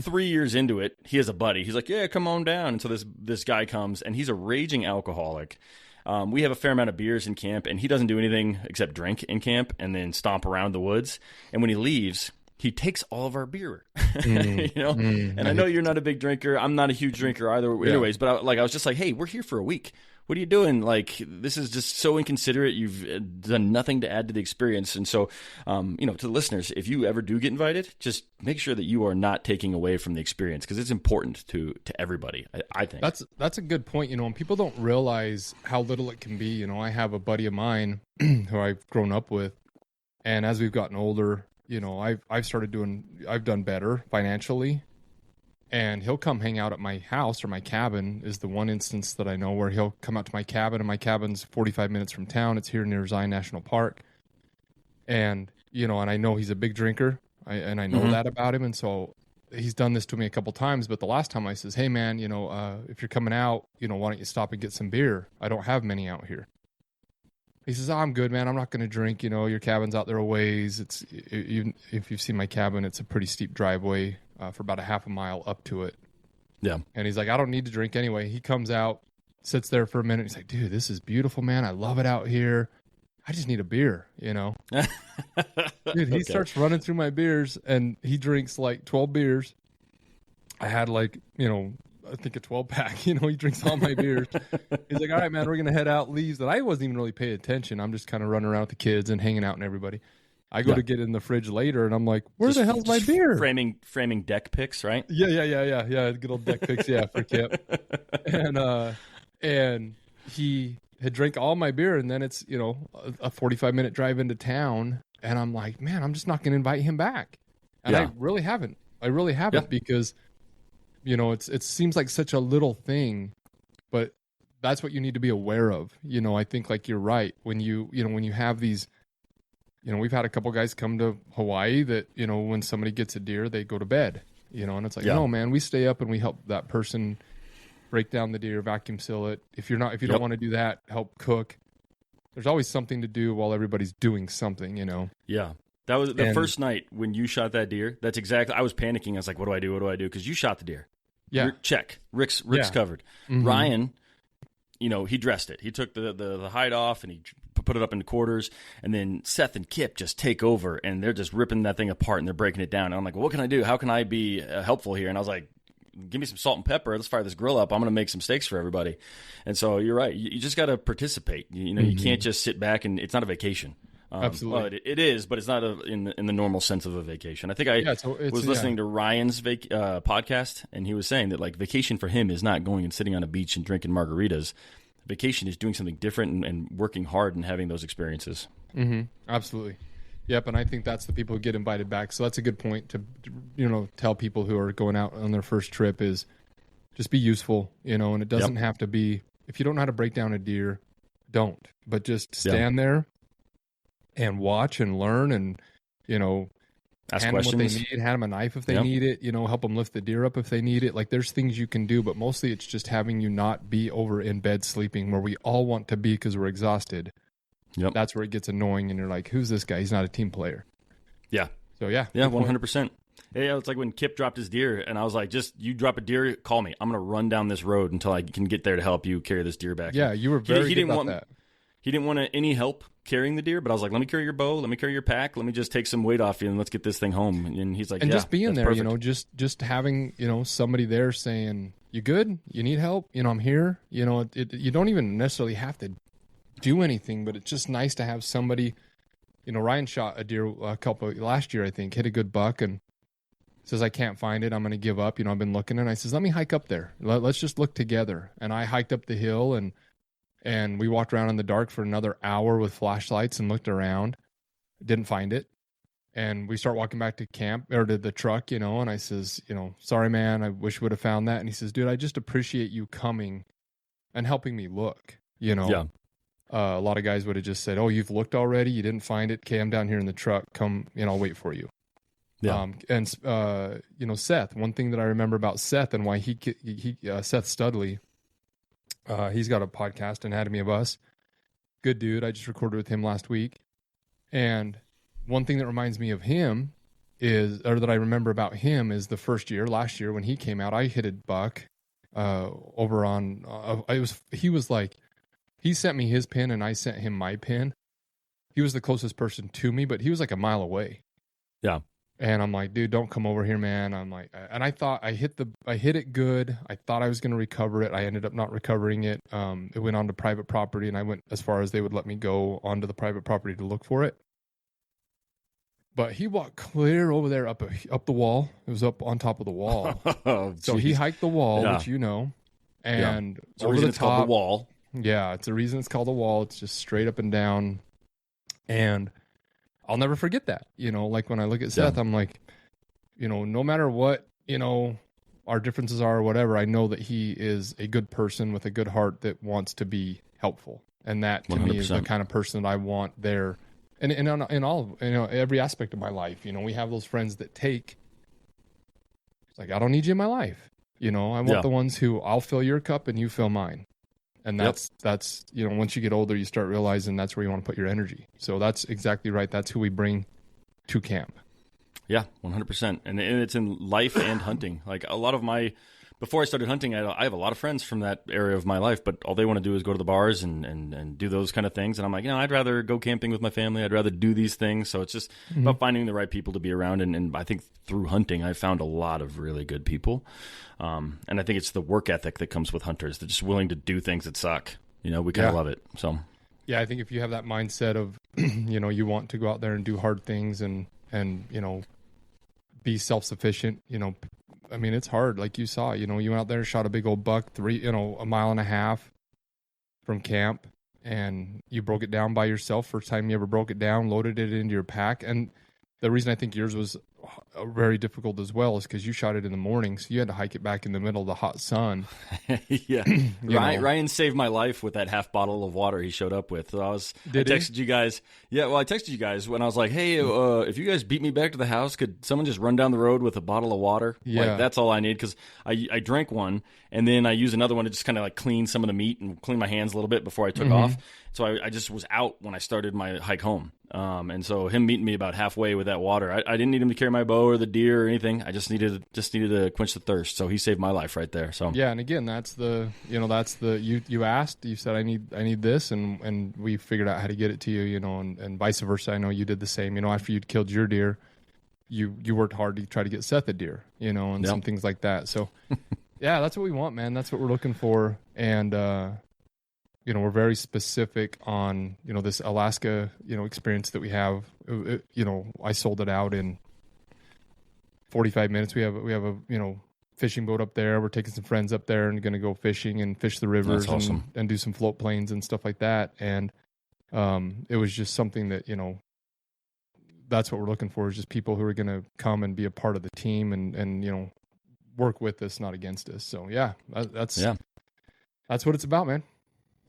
3 years into it, he has a buddy. He's like, yeah, come on down. And so this guy comes, and he's a raging alcoholic. We have a fair amount of beers in camp, and he doesn't do anything except drink in camp and then stomp around the woods. And when he leaves, he takes all of our beer, and I know you're not a big drinker. I'm not a huge drinker either. Anyways, but I was just like, hey, we're here for a week. What are you doing? Like, this is just so inconsiderate. You've done nothing to add to the experience. And so, to the listeners, if you ever do get invited, just make sure that you are not taking away from the experience, because it's important to everybody, I think. That's a good point. And people don't realize how little it can be. I have a buddy of mine who I've grown up with, and as we've gotten older, I've done better financially, and he'll come hang out at my house, or my cabin is the one instance that I know where he'll come out to my cabin, and my cabin's 45 minutes from town. It's here near Zion National Park. And, and I know he's a big drinker, and I know that about him. And so he's done this to me a couple times, but the last time I says, hey man, if you're coming out, why don't you stop and get some beer? I don't have many out here. He says, I'm good, man. I'm not going to drink. Your cabin's out there a ways. If you've seen my cabin, it's a pretty steep driveway for about a half a mile up to it. Yeah. And he's like, I don't need to drink anyway. He comes out, sits there for a minute. He's like, dude, this is beautiful, man. I love it out here. I just need a beer, Dude, he starts running through my beers, and he drinks like 12 beers. I had I think a 12-pack, he drinks all my beers. He's like, all right, man, we're going to head out, leaves. And I wasn't even really paying attention. I'm just kind of running around with the kids and hanging out and everybody. I go to get in the fridge later, and I'm like, where the hell's my beer? Framing deck pics, right? Yeah. Good old deck pics, for camp. And he had drank all my beer, and then it's, a 45-minute drive into town. And I'm like, man, I'm just not going to invite him back. And I really haven't. Because it seems like such a little thing, but that's what you need to be aware of. I think like you're right. When you have these, we've had a couple guys come to Hawaii that, when somebody gets a deer, they go to bed, and it's like, no, man, we stay up and we help that person break down the deer, vacuum seal it. If you don't want to do that, help cook. There's always something to do while everybody's doing something, Yeah. That was the first night when you shot that deer. That's exactly, I was panicking. I was like, what do I do? Because you shot the deer. Yeah. Check. Rick's covered. Mm-hmm. Ryan, he dressed it. He took the hide off and he put it up into quarters. And then Seth and Kip just take over, and they're just ripping that thing apart, and they're breaking it down. And I'm like, well, what can I do? How can I be helpful here? And I was like, give me some salt and pepper. Let's fire this grill up. I'm going to make some steaks for everybody. And so you're right. You just got to participate. You can't just sit back, and it's not a vacation. Absolutely. Well, it is, but it's not in the normal sense of a vacation. I think I was listening to Ryan's podcast, and he was saying that like vacation for him is not going and sitting on a beach and drinking margaritas. Vacation is doing something different and working hard and having those experiences. Mm-hmm. Absolutely. Yep, and I think that's the people who get invited back. So that's a good point to, tell people who are going out on their first trip is just be useful, and it doesn't have to be, if you don't know how to break down a deer, don't. But just stand there and watch and learn and, ask hand questions. them what they need, hand them a knife if they need it, help them lift the deer up if they need it. Like there's things you can do, but mostly it's just having you not be over in bed sleeping where we all want to be because we're exhausted. Yep. That's where it gets annoying and you're like, who's this guy? He's not a team player. Yeah. So yeah. Yeah, 100%. Yeah, it's like when Kip dropped his deer and I was like, just you drop a deer, call me. I'm going to run down this road until I can get there to help you carry this deer back. Yeah, you were very good about that. He didn't want any help carrying the deer, but I was like, let me carry your bow, let me carry your pack, let me just take some weight off you and let's get this thing home. And he's like, and just being there, perfect. just having, somebody there saying, you good? You need help? I'm here. You don't even necessarily have to do anything, but it's just nice to have somebody. Ryan shot a deer last year, I think, hit a good buck and says, I can't find it. I'm going to give up. I've been looking and I says, let me hike up there. Let's just look together. And I hiked up the hill and we walked around in the dark for another hour with flashlights and looked around. Didn't find it. And we start walking back to camp or to the truck, and I says, sorry, man, I wish we would have found that. And he says, dude, I just appreciate you coming and helping me look, Yeah. A lot of guys would have just said, oh, you've looked already. You didn't find it. Okay, I'm down here in the truck. Come, I'll wait for you. Yeah. Seth, one thing that I remember about Seth and why he Seth Studley, he's got a podcast, Anatomy of Us. Good dude. I just recorded with him last week. And one thing that reminds me of him that I remember about him is last year when he came out, I hit a buck over on, he sent me his pin and I sent him my pin. He was the closest person to me, but he was like a mile away. Yeah. And I'm like, dude, don't come over here, man. I'm like, and I thought I hit it good. I thought I was going to recover it. I ended up not recovering it. It went onto private property and I went as far as they would let me go onto the private property to look for it. But he walked clear over there up the wall. It was up on top of the wall. So he hiked the wall, which and over the top. It's called the wall. Yeah, it's the reason it's called a wall. It's just straight up and down. And I'll never forget that. Like when I look at Seth, I'm like, no matter what, our differences are or whatever, I know that he is a good person with a good heart that wants to be helpful. And that to 100%. Me is the kind of person that I want there. And in all, every aspect of my life, we have those friends that take, it's like, I don't need you in my life. I want the ones who I'll fill your cup and you fill mine. And that's once you get older, you start realizing that's where you want to put your energy. So that's exactly right. That's who we bring to camp. Yeah, 100%. And it's in life and hunting. Like a lot of before I started hunting, I have a lot of friends from that area of my life, but all they want to do is go to the bars and do those kind of things. And I'm like, I'd rather go camping with my family. I'd rather do these things. So it's just about finding the right people to be around. And I think through hunting, I found a lot of really good people. And I think it's the work ethic that comes with hunters. They're just willing to do things that suck. We kind of love it. So, yeah, I think if you have that mindset of, you want to go out there and do hard things and be self-sufficient, it's hard. Like you saw, you went out there, shot a big old buck, a mile and a half from camp, and you broke it down by yourself. First time you ever broke it down, loaded it into your pack. And the reason I think yours was very difficult as well is because you shot it in the morning, so you had to hike it back in the middle of the hot sun. Yeah. Ryan saved my life with that half bottle of water he showed up with. So I texted you guys. Yeah, well, I texted you guys when I was like, hey, if you guys beat me back to the house, could someone just run down the road with a bottle of water? Yeah. Like, that's all I need, because I drank one, and then I use another one to just kind of like clean some of the meat and clean my hands a little bit before I took off. So I just was out when I started my hike home. And so him meeting me about halfway with that water, I didn't need him to carry my bow or the deer or anything. I just needed to quench the thirst. So he saved my life right there. So yeah, and again, you asked, you said I need this, and we figured out how to get it to you, and vice versa. I know you did the same. After you'd killed your deer, you worked hard to try to get Seth a deer, and some things like that. So yeah, that's what we want, man. That's what we're looking for, and we're very specific on, this Alaska, experience that we have. I sold it out in 45 minutes. We have a, fishing boat up there. We're taking some friends up there and going to go fishing and fish the rivers. That's awesome. and do some float planes and stuff like that. And it was just something that, that's what we're looking for, is just people who are going to come and be a part of the team and work with us, not against us. So that's what it's about, man.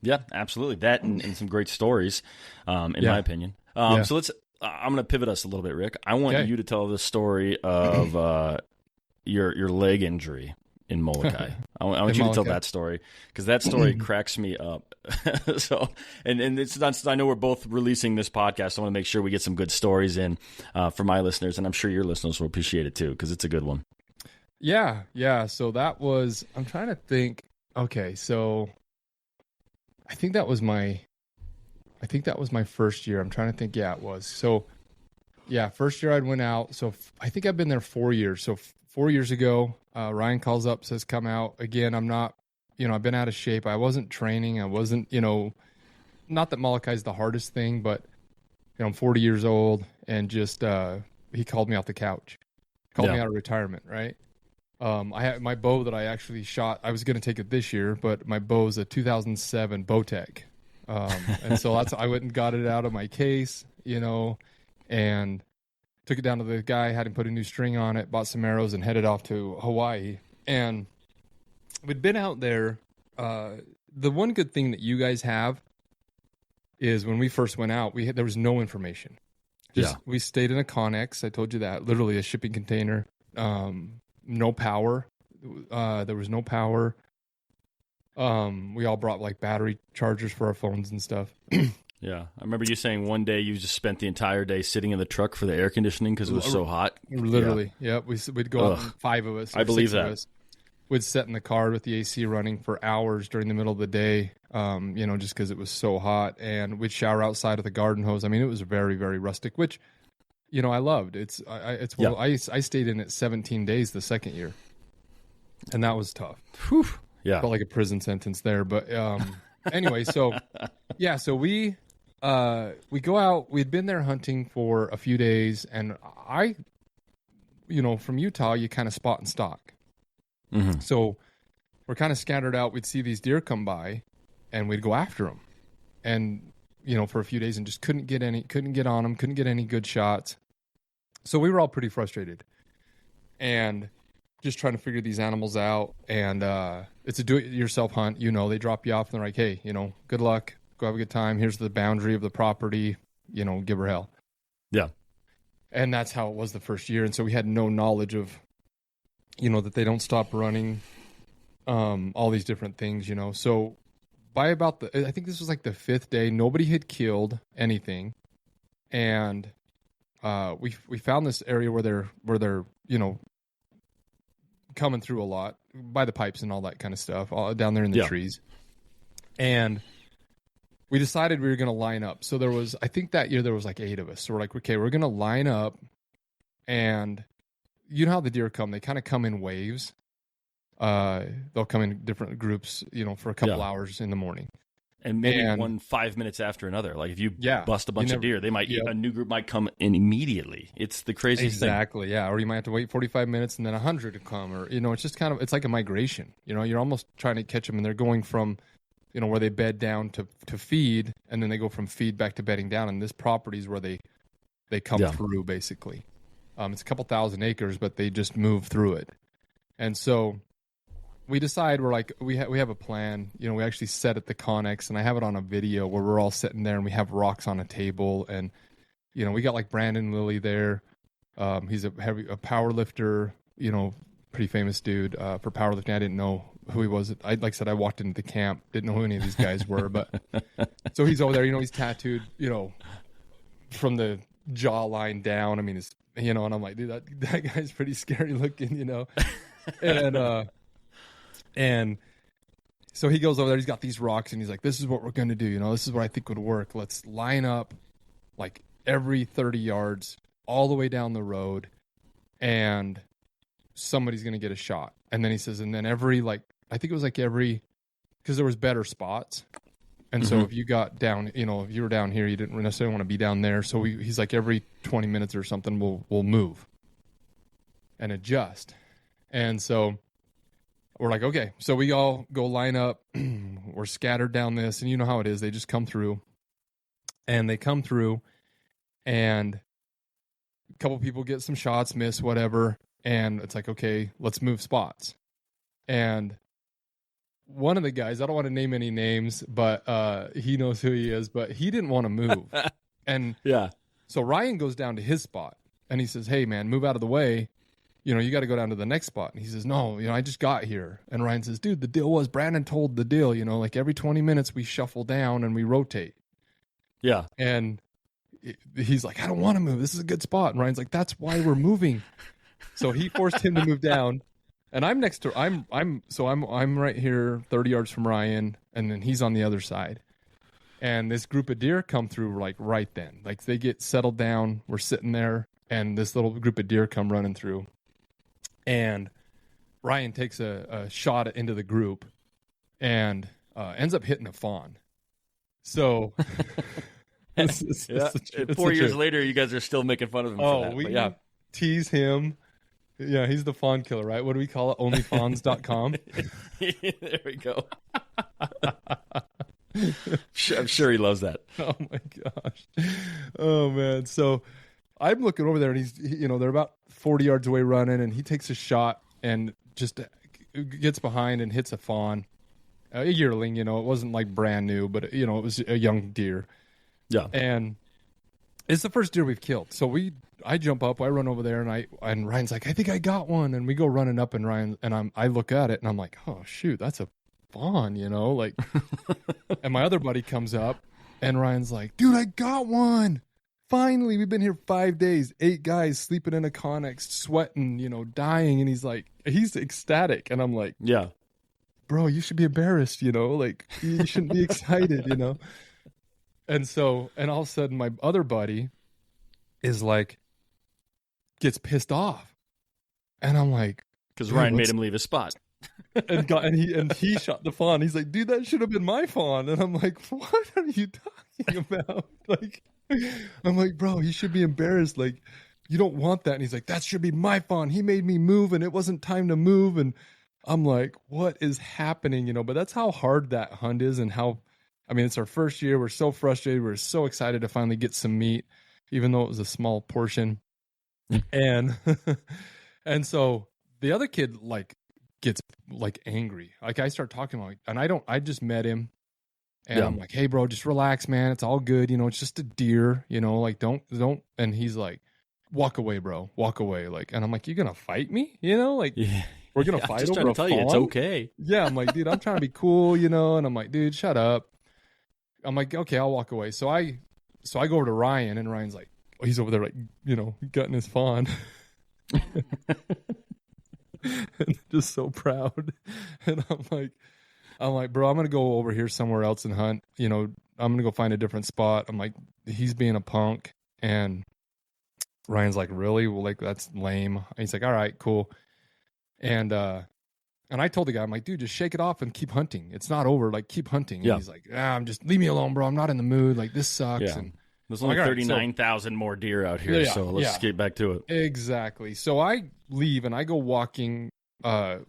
Yeah, absolutely. That and some great stories, in my opinion. So I'm going to pivot us a little bit, Rick. I want you to tell the story of your leg injury in Molokai. I want you to tell that story, because that story cracks me up. So, and it's not, I know we're both releasing this podcast, so I want to make sure we get some good stories in for my listeners, and I'm sure your listeners will appreciate it too, because it's a good one. Yeah. So that was, I'm trying to think. Okay, so I think that was my first year. I'm trying to think. Yeah, it was. So first year I went out. So I think I've been there 4 years. So 4 years ago, Ryan calls up, says, come out. Again, I'm not, I've been out of shape. I wasn't training. I wasn't, not that Molokai is the hardest thing, but, I'm 40 years old, and just, he called me off the couch, called me out of retirement. Right. I had my bow that I actually shot. I was going to take it this year, but my bow is a 2007 Bowtech. And so I went and got it out of my case, and took it down to the guy, had him put a new string on it, bought some arrows, and headed off to Hawaii. And we'd been out there. The one good thing that you guys have is when we first went out, there was no information. We stayed in a Connex. I told you that, literally a shipping container. No power. There was no power. We all brought like battery chargers for our phones and stuff. Yeah, I remember you saying one day you just spent the entire day sitting in the truck for the air conditioning because it was so hot. Literally, yeah. We'd go out, 5 of us. I believe that. We'd sit in the car with the AC running for hours during the middle of the day, just because it was so hot. And we'd shower outside with a garden hose. I mean, it was very, very rustic, which, I loved. I stayed in it 17 days the second year, and that was tough. Whew. Yeah, felt like a prison sentence there. But anyway, so we go out. We'd been there hunting for a few days, and from Utah, you kind of spot and stock. Mm-hmm. So we're kind of scattered out. We'd see these deer come by, and we'd go after them, and for a few days, and just couldn't get on them, couldn't get any good shots. So we were all pretty frustrated, and just trying to figure these animals out. And it's a do-it-yourself hunt. They drop you off, and they're like, hey, good luck. Go have a good time. Here's the boundary of the property, give her hell. Yeah. And that's how it was the first year. And so we had no knowledge of, that they don't stop running, all these different things, So by about I think this was like the 5th day, nobody had killed anything. And we found this area where they're, coming through a lot by the pipes and all that kind of stuff, all down there in the trees. And we decided we were going to line up. So I think that year there was like 8 of us. So we're like, okay, we're going to line up, and you know how the deer come, they kind of come in waves. They'll come in different groups, for a couple hours in the morning. And maybe one 5 minutes after another. Like if you bust a bunch of deer, a new group might come in immediately. It's the craziest thing. Exactly, yeah. Or you might have to wait 45 minutes and then 100 to come. Or, it's just it's like a migration. You're almost trying to catch them, and they're going from, where they bed down to feed, and then they go from feed back to bedding down. And this property is where they come through, basically. It's a couple thousand acres, but they just move through it. And so we decide, we're like, we have a plan. We actually set at the Connex, and I have it on a video where we're all sitting there and we have rocks on a table, and we got like Brandon Lilly there. He's a power lifter, pretty famous dude for powerlifting. I didn't know who he was. Like I said, I walked into the camp, didn't know who any of these guys were, but so he's over there. He's tattooed, from the jawline down. I mean, it's and I'm like, dude, that guy's pretty scary looking, And so he goes over there, he's got these rocks, and he's like, this is what we're going to do. This is what I think would work. Let's line up like every 30 yards all the way down the road, and somebody's going to get a shot. And then he says, and then every, like, I think it was like every, because there was better spots. And so if you got down, if you were down here, you didn't necessarily want to be down there. So he's like, every 20 minutes or something, we'll move and adjust. And so we're like, okay. So we all go line up. We're scattered down this. And you know how it is. They just come through. And they come through. And a couple people get some shots, miss, whatever. And it's like, okay, let's move spots. And one of the guys, I don't want to name any names, but he knows who he is, but he didn't want to move. And so Ryan goes down to his spot and he says, hey man, move out of the way. You got to go down to the next spot. And he says, no, I just got here. And Ryan says, dude, the deal was Brandon told the deal, like every 20 minutes we shuffle down and we rotate. Yeah. And he's like, I don't want to move. This is a good spot. And Ryan's like, that's why we're moving. So he forced him to move down. And I'm next to I'm right here 30 yards from Ryan, and then he's on the other side. And this group of deer come through like right then. Like they get settled down, we're sitting there, and this little group of deer come running through. And Ryan takes a shot into the group and ends up hitting a fawn. So it's 4 years later, you guys are still making fun of him for that. We tease him. Yeah, he's the fawn killer, right? What do we call it? Onlyfawns.com. There we go. I'm sure he loves that. Oh my gosh. Oh man. So I'm looking over there and he's, they're about 40 yards away running, and he takes a shot and just gets behind and hits a fawn, a yearling, it wasn't like brand new, but it was a young deer. Yeah. And it's the first deer we've killed. So I jump up, I run over there, and Ryan's like, I think I got one. And we go running up, and I look at it and I'm like, oh shoot, that's a fawn, like, and my other buddy comes up and Ryan's like, dude, I got one. Finally, we've been here 5 days, 8 guys sleeping in a Connex, sweating, dying. And he's ecstatic. And I'm like, yeah, bro, you should be embarrassed, like you shouldn't be excited, And so, and all of a sudden my other buddy is like, gets pissed off. And I'm like, because Ryan made him leave his spot. and he shot the fawn. He's like, dude, that should have been my fawn. And I'm like, what are you talking about? Like, I'm like, bro, you should be embarrassed. Like, you don't want that. And he's like, that should be my fawn. He made me move and it wasn't time to move. And I'm like, what is happening? But that's how hard that hunt is, and it's our first year. We're so frustrated. We're so excited to finally get some meat, even though it was a small portion. and so the other kid gets angry. I start talking and I just met him, and I'm like, hey bro, just relax, man. It's all good. It's just a deer, don't. And he's like, walk away, bro, walk away. And I'm like, you gonna fight me? We're gonna fight just over trying to a tell fawn? you it's okay. Yeah. I'm like, dude, I'm trying to be cool, and I'm like, dude, shut up. I'm like, okay, I'll walk away. So I go over to Ryan, and Ryan's like, he's over there gutting his fawn. And just so proud. And I'm like, bro, I'm gonna go over here somewhere else and hunt. I'm gonna go find a different spot. I'm like, he's being a punk. And Ryan's like, really? Well, that's lame. And he's like, all right, cool. And I told the guy, I'm like, dude, just shake it off and keep hunting. It's not over. Keep hunting. And he's like, leave me alone, bro. I'm not in the mood. This sucks. Yeah. And there's only 39,000 more deer out here. So let's get back to it. Exactly. So I leave and I go walking, on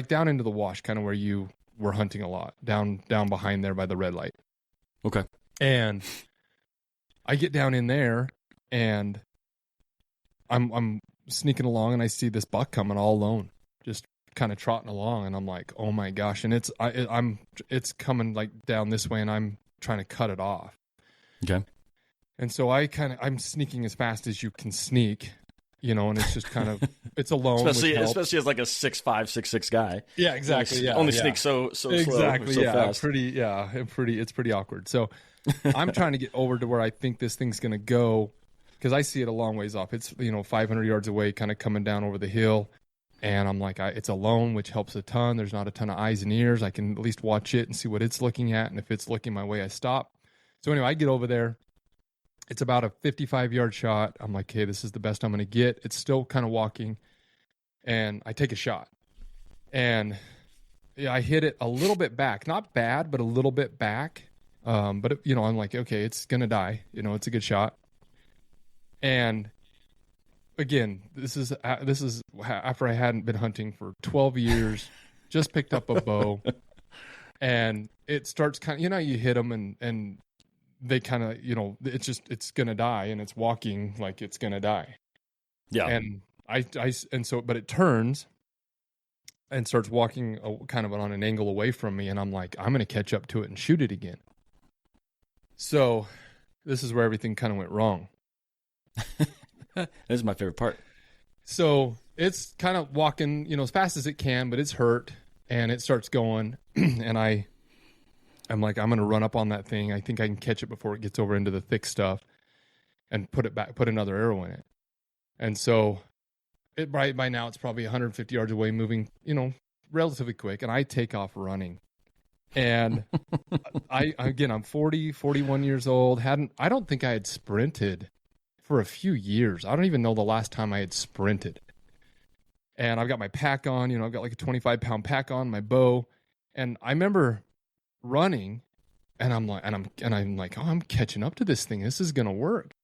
down into the wash, kind of where you were hunting a lot, down behind there by the red light. Okay. And I get down in there, and I'm sneaking along, and I see this buck coming all alone, just kind of trotting along, and I'm like, oh my gosh. And it's coming down this way, and I'm trying to cut it off. Okay. And so I'm sneaking as fast as you can sneak, and it's just kind of, it's alone. especially as a 6'5", 6'6" guy. Yeah, exactly. Only sneak so exactly, slow, so fast. It's pretty awkward. So I'm trying to get over to where I think this thing's going to go, because I see it a long ways off. It's, 500 yards away, kind of coming down over the hill. And I'm like, it's alone, which helps a ton. There's not a ton of eyes and ears. I can at least watch it and see what it's looking at. And if it's looking my way, I stop. So anyway, I get over there. It's about a 55-yard shot. I'm like, hey, this is the best I'm going to get. It's still kind of walking. And I take a shot. And I hit it a little bit back. Not bad, but a little bit back. But I'm like, okay, it's gonna die. It's a good shot. And again, this is after I hadn't been hunting for 12 years, just picked up a bow, and it starts kind of, you hit them and they kind of, it's gonna die, and it's walking like it's gonna die. Yeah. And but it turns and starts walking kind of on an angle away from me, and I'm like, I'm gonna catch up to it and shoot it again. So this is where everything kind of went wrong. This is my favorite part. So it's kind of walking, as fast as it can, but it's hurt, and it starts going, and I'm like, I'm going to run up on that thing. I think I can catch it before it gets over into the thick stuff and put another arrow in it. And so by now it's probably 150 yards away, moving, relatively quick. And I take off running, and I'm 41 years old. I don't think I had sprinted for a few years. I don't even know the last time I had sprinted. And I've got my pack on, I've got like a 25-pound pack on, my bow. And I remember running, and I'm like, oh, I'm catching up to this thing. This is going to work.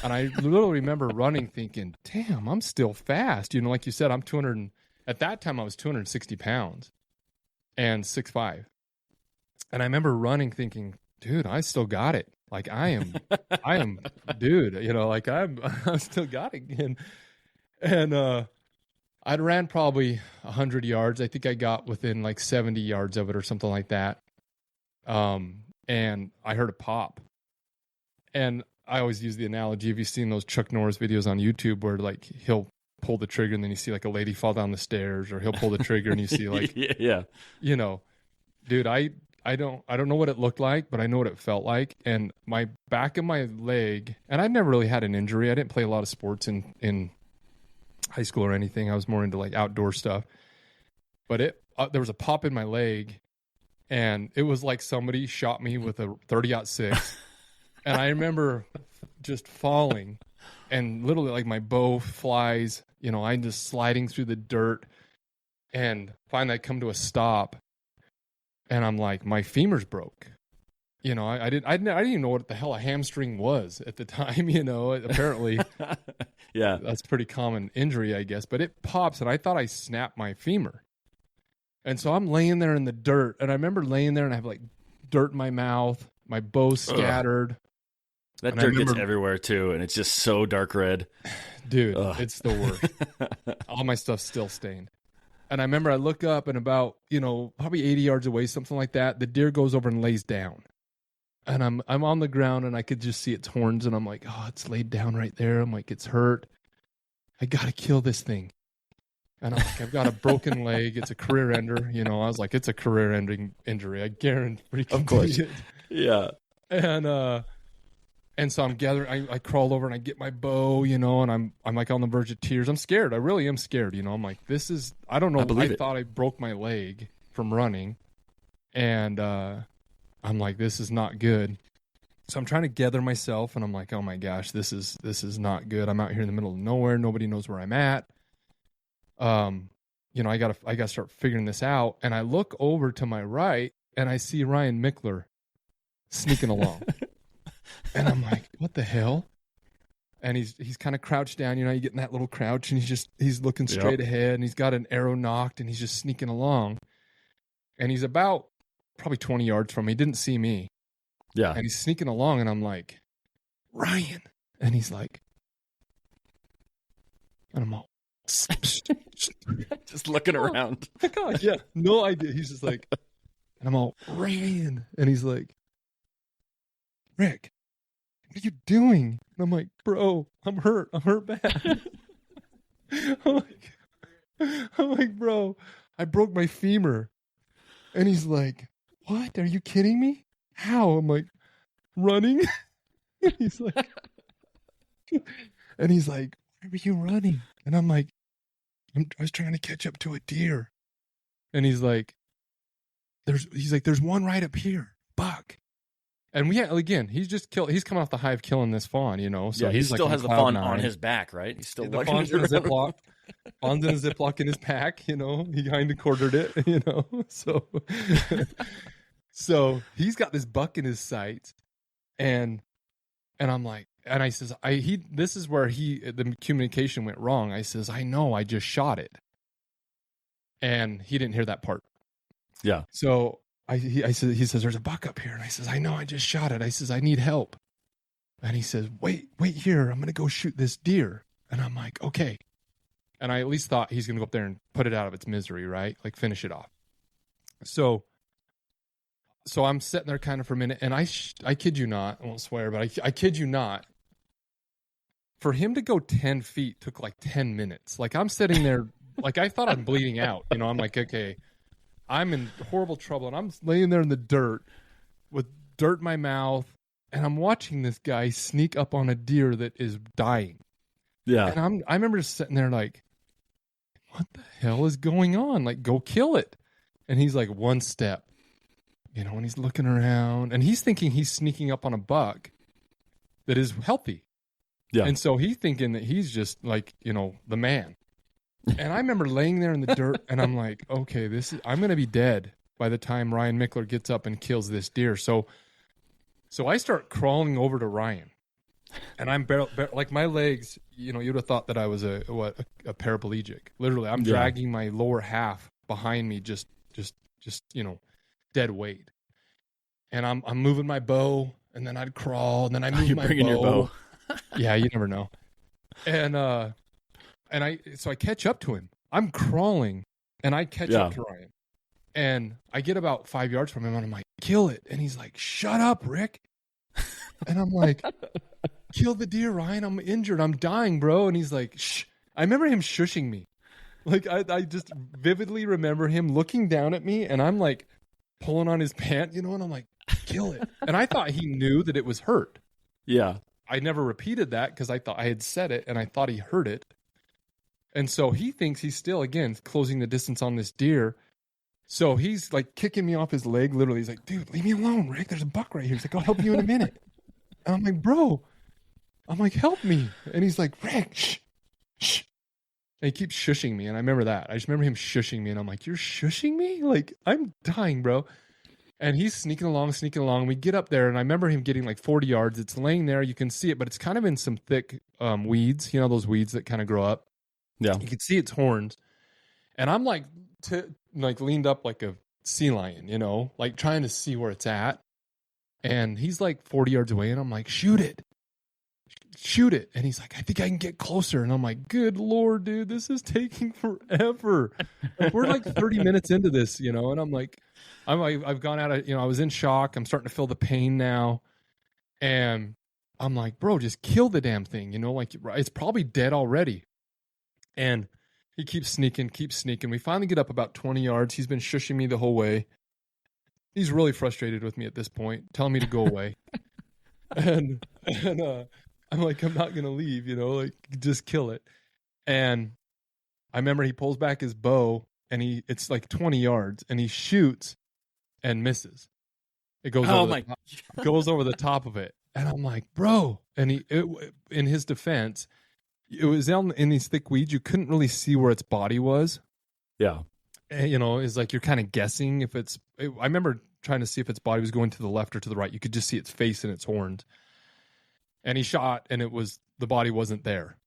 And I literally remember running thinking, damn, I'm still fast. Like you said, at that time I was 260 pounds and 6'5". And I remember running thinking, dude, I still got it. Like I am, dude, like I'm still got it. And I'd ran probably 100 yards. I think I got within like 70 yards of it or something like that. And I heard a pop. And I always use the analogy. Have you seen those Chuck Norris videos on YouTube where like he'll pull the trigger and then you see like a lady fall down the stairs, or he'll pull the trigger and you see like, yeah, dude, I don't know what it looked like, but I know what it felt like. And my back of my leg, and I never really had an injury. I didn't play a lot of sports in high school or anything. I was more into like outdoor stuff. But there was a pop in my leg, and it was like somebody shot me with a 30-06. And I remember just falling, and literally like my bow flies, I'm just sliding through the dirt, and finally I come to a stop. And I'm like, my femur's broke. I didn't even know what the hell a hamstring was at the time. Apparently, yeah, that's a pretty common injury, I guess. But it pops, and I thought I snapped my femur. And so I'm laying there in the dirt, and I remember laying there, and I have like dirt in my mouth, my bow scattered. That dirt gets everywhere too, and it's just so dark red. Dude, it's the worst. All my stuff's still stained. And I remember I look up, and about, probably 80 yards away, something like that, the deer goes over and lays down. And I'm on the ground, and I could just see its horns, and I'm like, oh, it's laid down right there. I'm like, it's hurt. I got to kill this thing. And I'm like, I've got a broken leg. It's a career ender. I was like, it's a career ending injury. I guarantee. Of course. Yeah. And so I'm gathering, I crawl over and I get my bow, and I'm like on the verge of tears. I'm scared. I really am scared. I'm like, I don't know. I thought I broke my leg from running, and I'm like, this is not good. So I'm trying to gather myself, and I'm like, oh my gosh, this is not good. I'm out here in the middle of nowhere. Nobody knows where I'm at. I gotta start figuring this out. And I look over to my right, and I see Ryan Mickler sneaking along. And I'm like, what the hell? And he's kind of crouched down, you get in that little crouch, and he's looking straight ahead, and he's got an arrow knocked, and he's just sneaking along. And he's about probably 20 yards from me. He didn't see me. Yeah. And he's sneaking along, and I'm like, Ryan. And he's like, and I'm all, just looking around. Oh my God, yeah, no idea. He's just like, and I'm all, Ryan. And he's like, Rick, what are you doing? And I'm like, bro, I'm hurt. I'm hurt bad. I'm like, bro, I broke my femur. And he's like, what? Are you kidding me? How? I'm like, running. And he's like, where were you running? And I'm like, I was trying to catch up to a deer. And he's like, there's one right up here, buck. And again, he's coming off the high of killing this fawn, So yeah, he still has the fawn on his back, right? He's still the fawn's in a Ziploc. Fawn's in a Ziploc in his pack, He kind of quartered it, So, So he's got this buck in his sights, and I'm like, and I says, this is where the communication went wrong. I says, I know, I just shot it, and he didn't hear that part. Yeah. So he says, there's a buck up here, and I says, I know, I just shot it. I says, I need help, and he says, wait here, I'm gonna go shoot this deer, and I'm like, okay, and I at least thought he's gonna go up there and put it out of its misery, right? Like finish it off. So I'm sitting there kind of for a minute, and I kid you not, I won't swear, but I kid you not, for him to go 10 feet took like 10 minutes. Like I'm sitting there, like I thought I'm bleeding out. You know, I'm like, okay, I'm in horrible trouble. And I'm laying there in the dirt with dirt in my mouth. And I'm watching this guy sneak up on a deer that is dying. Yeah. And I remember just sitting there like, what the hell is going on? Like, go kill it. And he's like, one step, you know, and he's looking around and he's thinking he's sneaking up on a buck that is healthy. Yeah. And so he's thinking that he's just like, you know, the man. And I remember laying there in the dirt and I'm like, okay, I'm going to be dead by the time Ryan Mickler gets up and kills this deer. So I start crawling over to Ryan and I'm like my legs, you know, you'd have thought that I was a paraplegic. Literally, I'm dragging my lower half behind me, just, you know, dead weight. And I'm moving my bow and then I'd crawl and then I move my bow. Your bow. Yeah, you never know. And I catch up to him. I'm crawling and I catch up to Ryan. And I get about 5 yards from him and I'm like, kill it. And he's like, shut up, Rick. And I'm like, kill the deer, Ryan. I'm injured. I'm dying, bro. And he's like, shh. I remember him shushing me. Like I just vividly remember him looking down at me and I'm like pulling on his pant, you know, and I'm like, kill it. And I thought he knew that it was hurt. Yeah. I never repeated that because I thought I had said it and I thought he heard it. And so he thinks he's still, again, closing the distance on this deer. So he's like kicking me off his leg. Literally, he's like, dude, leave me alone, Rick. There's a buck right here. He's like, I'll help you in a minute. And I'm like, bro. I'm like, help me. And he's like, Rick, shh, shh. And he keeps shushing me. And I remember that. I just remember him shushing me. And I'm like, you're shushing me? Like, I'm dying, bro. And he's sneaking along. We get up there, and I remember him getting like 40 yards. It's laying there. You can see it, but it's kind of in some thick weeds. You know, those weeds that kind of grow up. Yeah. You can see its horns. And I'm like, leaned up like a sea lion, you know, like trying to see where it's at. And he's like 40 yards away, and I'm like, shoot it. And he's like, I think I can get closer. And I'm like, good Lord, dude, this is taking forever. Like, we're like 30 minutes into this, you know, and I'm like, I've gone out of, you know, I was in shock. I'm starting to feel the pain now. And I'm like, bro, just kill the damn thing. You know, like it's probably dead already. And he keeps sneaking. We finally get up about 20 yards. He's been shushing me the whole way. He's really frustrated with me at this point, telling me to go away. and I'm like, I'm not going to leave, you know, like just kill it. And I remember he pulls back his bow and it's like 20 yards and he shoots and misses. It goes goes over the top of it. And I'm like, bro. And in his defense, it was down in these thick weeds. You couldn't really see where its body was. Yeah. And, you know, it's like you're kind of guessing if I remember trying to see if its body was going to the left or to the right. You could just see its face and its horns. And he shot, and the body wasn't there.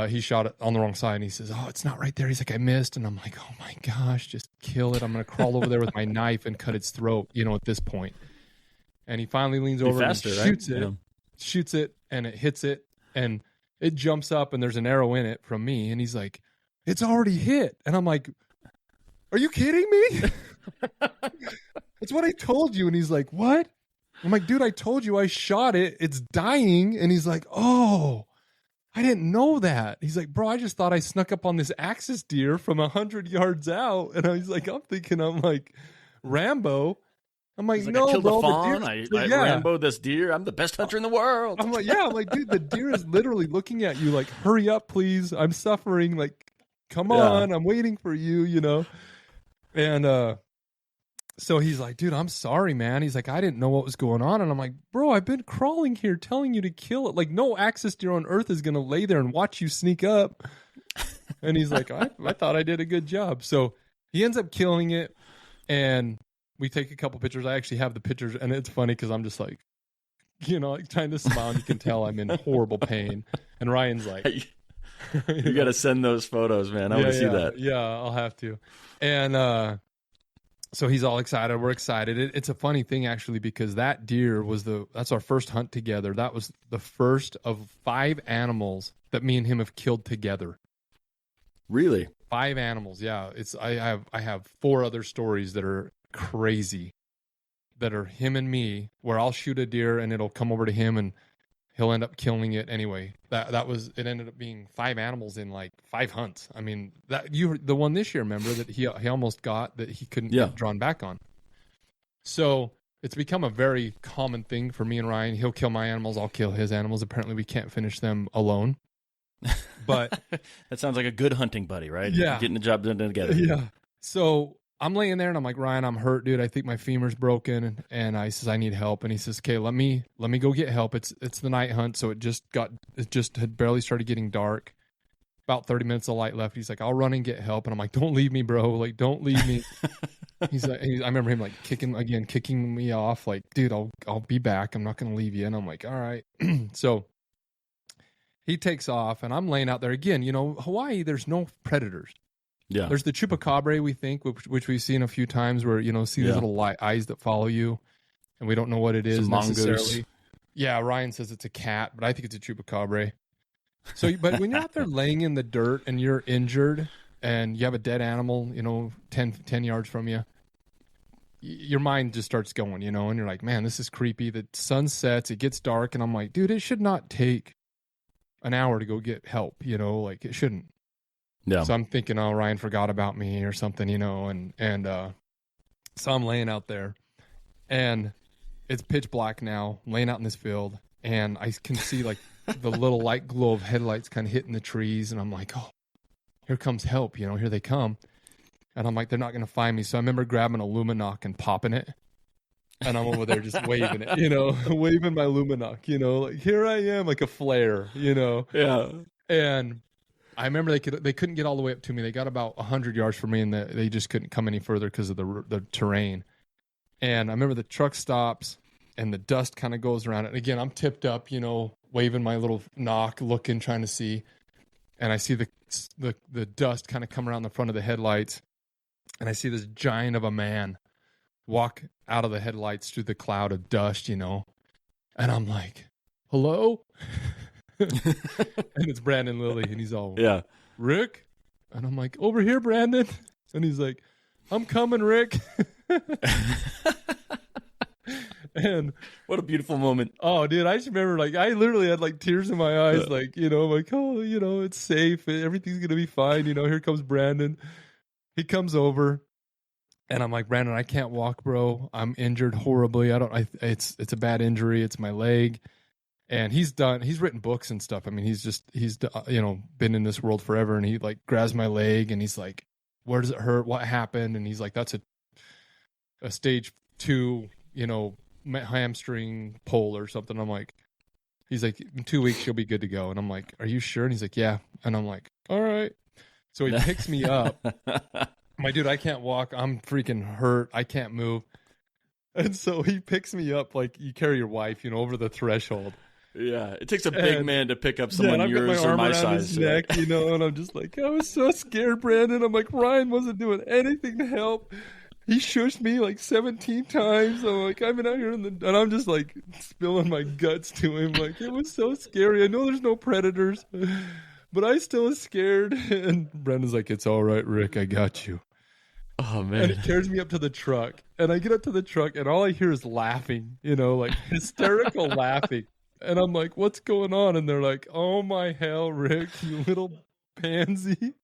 He shot it on the wrong side, and he says, oh, it's not right there. He's like, I missed. And I'm like, oh my gosh, just kill it. I'm going to crawl over there with my knife and cut its throat, you know, at this point. And he finally leans over and shoots it, and it hits it, and it jumps up, and there's an arrow in it from me. And he's like, it's already hit. And I'm like, are you kidding me? That's what I told you. And he's like, what? I'm like, dude, I told you I shot it. It's dying. And he's like, oh, I didn't know that. He's like, bro, I just thought I snuck up on this axis deer from 100 yards out. And I was like, I'm like Rambo. I'm like, no, I killed bro. A fawn. I Rambo this deer. I'm the best hunter in the world. I'm like, yeah. I'm like, dude, the deer is literally looking at you like, hurry up, please. I'm suffering. Like, come on. I'm waiting for you, you know. And so he's like, dude, I'm sorry, man. He's like, I didn't know what was going on. And I'm like, bro, I've been crawling here telling you to kill it. Like, no axis deer on earth is going to lay there and watch you sneak up. And he's like, I thought I did a good job. So he ends up killing it. And we take a couple pictures. I actually have the pictures, and it's funny because I'm just like, like trying to smile. And you can tell I'm in horrible pain. And Ryan's like, you got to send those photos, man. I want to see that. Yeah, I'll have to. And so he's all excited. We're excited. It's a funny thing actually, because that deer that's our first hunt together. That was the first of 5 animals that me and him have killed together. Really? 5 animals. Yeah. I have 4 other stories that are crazy, that are him and me, where I'll shoot a deer and it'll come over to him and he'll end up killing it anyway. It ended up being 5 animals in like 5 hunts. I mean, the one this year, remember, that he almost got, that he couldn't get drawn back on. So it's become a very common thing for me and Ryan. He'll kill my animals, I'll kill his animals. Apparently we can't finish them alone. But that sounds like a good hunting buddy, right? Yeah. Getting the job done together. Yeah. So I'm laying there and I'm like, Ryan, I'm hurt, dude. I think my femur's broken. And I says, I need help. And he says, okay, let me go get help. It's the night hunt. So it just had barely started getting dark. About 30 minutes of light left. He's like, I'll run and get help. And I'm like, don't leave me, bro. Like, don't leave me. He's like, I remember him like kicking me off. Like, dude, I'll be back. I'm not going to leave you. And I'm like, all right. So he takes off and I'm laying out there again. Hawaii, there's no predators. Yeah. There's the chupacabra, we think, which we've seen a few times, where, see these little eyes that follow you, and we don't know what it is necessarily. Yeah, Ryan says it's a cat, but I think it's a chupacabra. So, but when you're out there laying in the dirt and you're injured and you have a dead animal, 10 yards from you, your mind just starts going, and you're like, man, this is creepy. The sun sets, it gets dark, and I'm like, dude, it should not take an hour to go get help, like it shouldn't. Yeah. So I'm thinking, oh, Ryan forgot about me or something, and so I'm laying out there, and it's pitch black now, I'm laying out in this field, and I can see like the little light glow of headlights kind of hitting the trees, and I'm like, oh, here comes help, here they come. And I'm like, they're not going to find me. So I remember grabbing a Luminoc and popping it. And I'm over there just waving it, waving my Luminoc, like, here I am, like a flare, Yeah. And I remember they couldn't get all the way up to me. They got about 100 yards from me, and they just couldn't come any further because of the terrain. And I remember the truck stops, and the dust kind of goes around it. And again, I'm tipped up, waving my little knock, looking, trying to see. And I see the dust kind of come around the front of the headlights. And I see this giant of a man walk out of the headlights through the cloud of dust, and I'm like, hello? And it's Brandon Lilly, and he's all, yeah, Rick? And I'm like, over here, Brandon. And he's like, I'm coming, Rick. And what a beautiful moment. Oh, dude, I just remember, like, I literally had like tears in my eyes, like, I'm like, oh, it's safe, everything's gonna be fine, here comes Brandon. He comes over, and I'm like, Brandon, I can't walk, bro. I'm injured horribly. It's a bad injury. It's my leg. And he's written books and stuff. I mean, he's been in this world forever. And he like grabs my leg and he's like, where does it hurt? What happened? And he's like, that's a stage 2, hamstring pull or something. I'm like, he's like, in 2 weeks, you'll be good to go. And I'm like, are you sure? And he's like, yeah. And I'm like, all right. So he picks me up. My dude, I can't walk. I'm freaking hurt. I can't move. And so he picks me up like you carry your wife, over the threshold. Yeah, it takes a big man to pick up someone yours or my size. His neck, and I'm just like, I was so scared, Brandon. I'm like, Ryan wasn't doing anything to help. He shushed me like 17 times. I'm like, I've been out here and I'm just like spilling my guts to him. Like, it was so scary. I know there's no predators, but I still was scared. And Brandon's like, it's all right, Rick. I got you. Oh, man. And he carries me up to the truck. And I get up to the truck, and all I hear is laughing, like hysterical laughing. And I'm like, what's going on? And they're like, oh, my hell, Rick, you little pansy.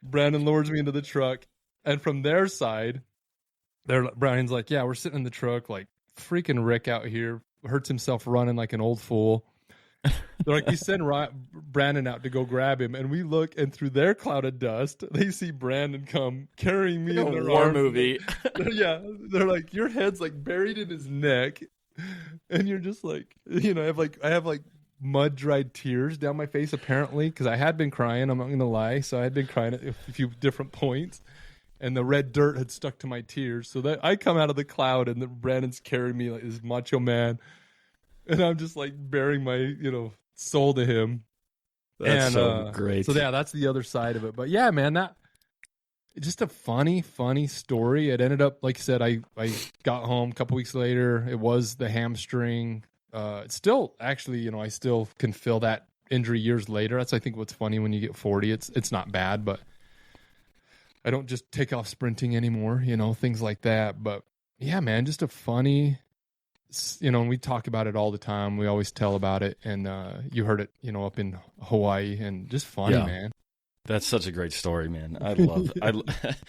Brandon lowers me into the truck. And from their side, Brian's like, yeah, we're sitting in the truck, like freaking Rick out here, hurts himself running like an old fool. They're like, we send Brandon out to go grab him, and we look, and through their cloud of dust, they see Brandon come carrying me in their war arms. movie. Yeah, they're like, your head's like buried in his neck, and you're just like, I have like mud dried tears down my face apparently because I had been crying. I'm not gonna lie, so I had been crying at a few different points, and the red dirt had stuck to my tears. So that I come out of the cloud, and Brandon's carrying me like this macho man, and I'm just like bearing my soul to him. That's so great. So yeah, that's the other side of it. But yeah, man, that just a funny story. It ended up, like I said, I got home a couple weeks later. It was the hamstring. It's still actually, I still can feel that injury years later. That's, I think, what's funny when you get 40. It's not bad, but I don't just take off sprinting anymore, things like that. But yeah, man, just a funny, and we talk about it all the time. We always tell about it, and you heard it, up in Hawaii, and just funny, man. That's such a great story, man. I love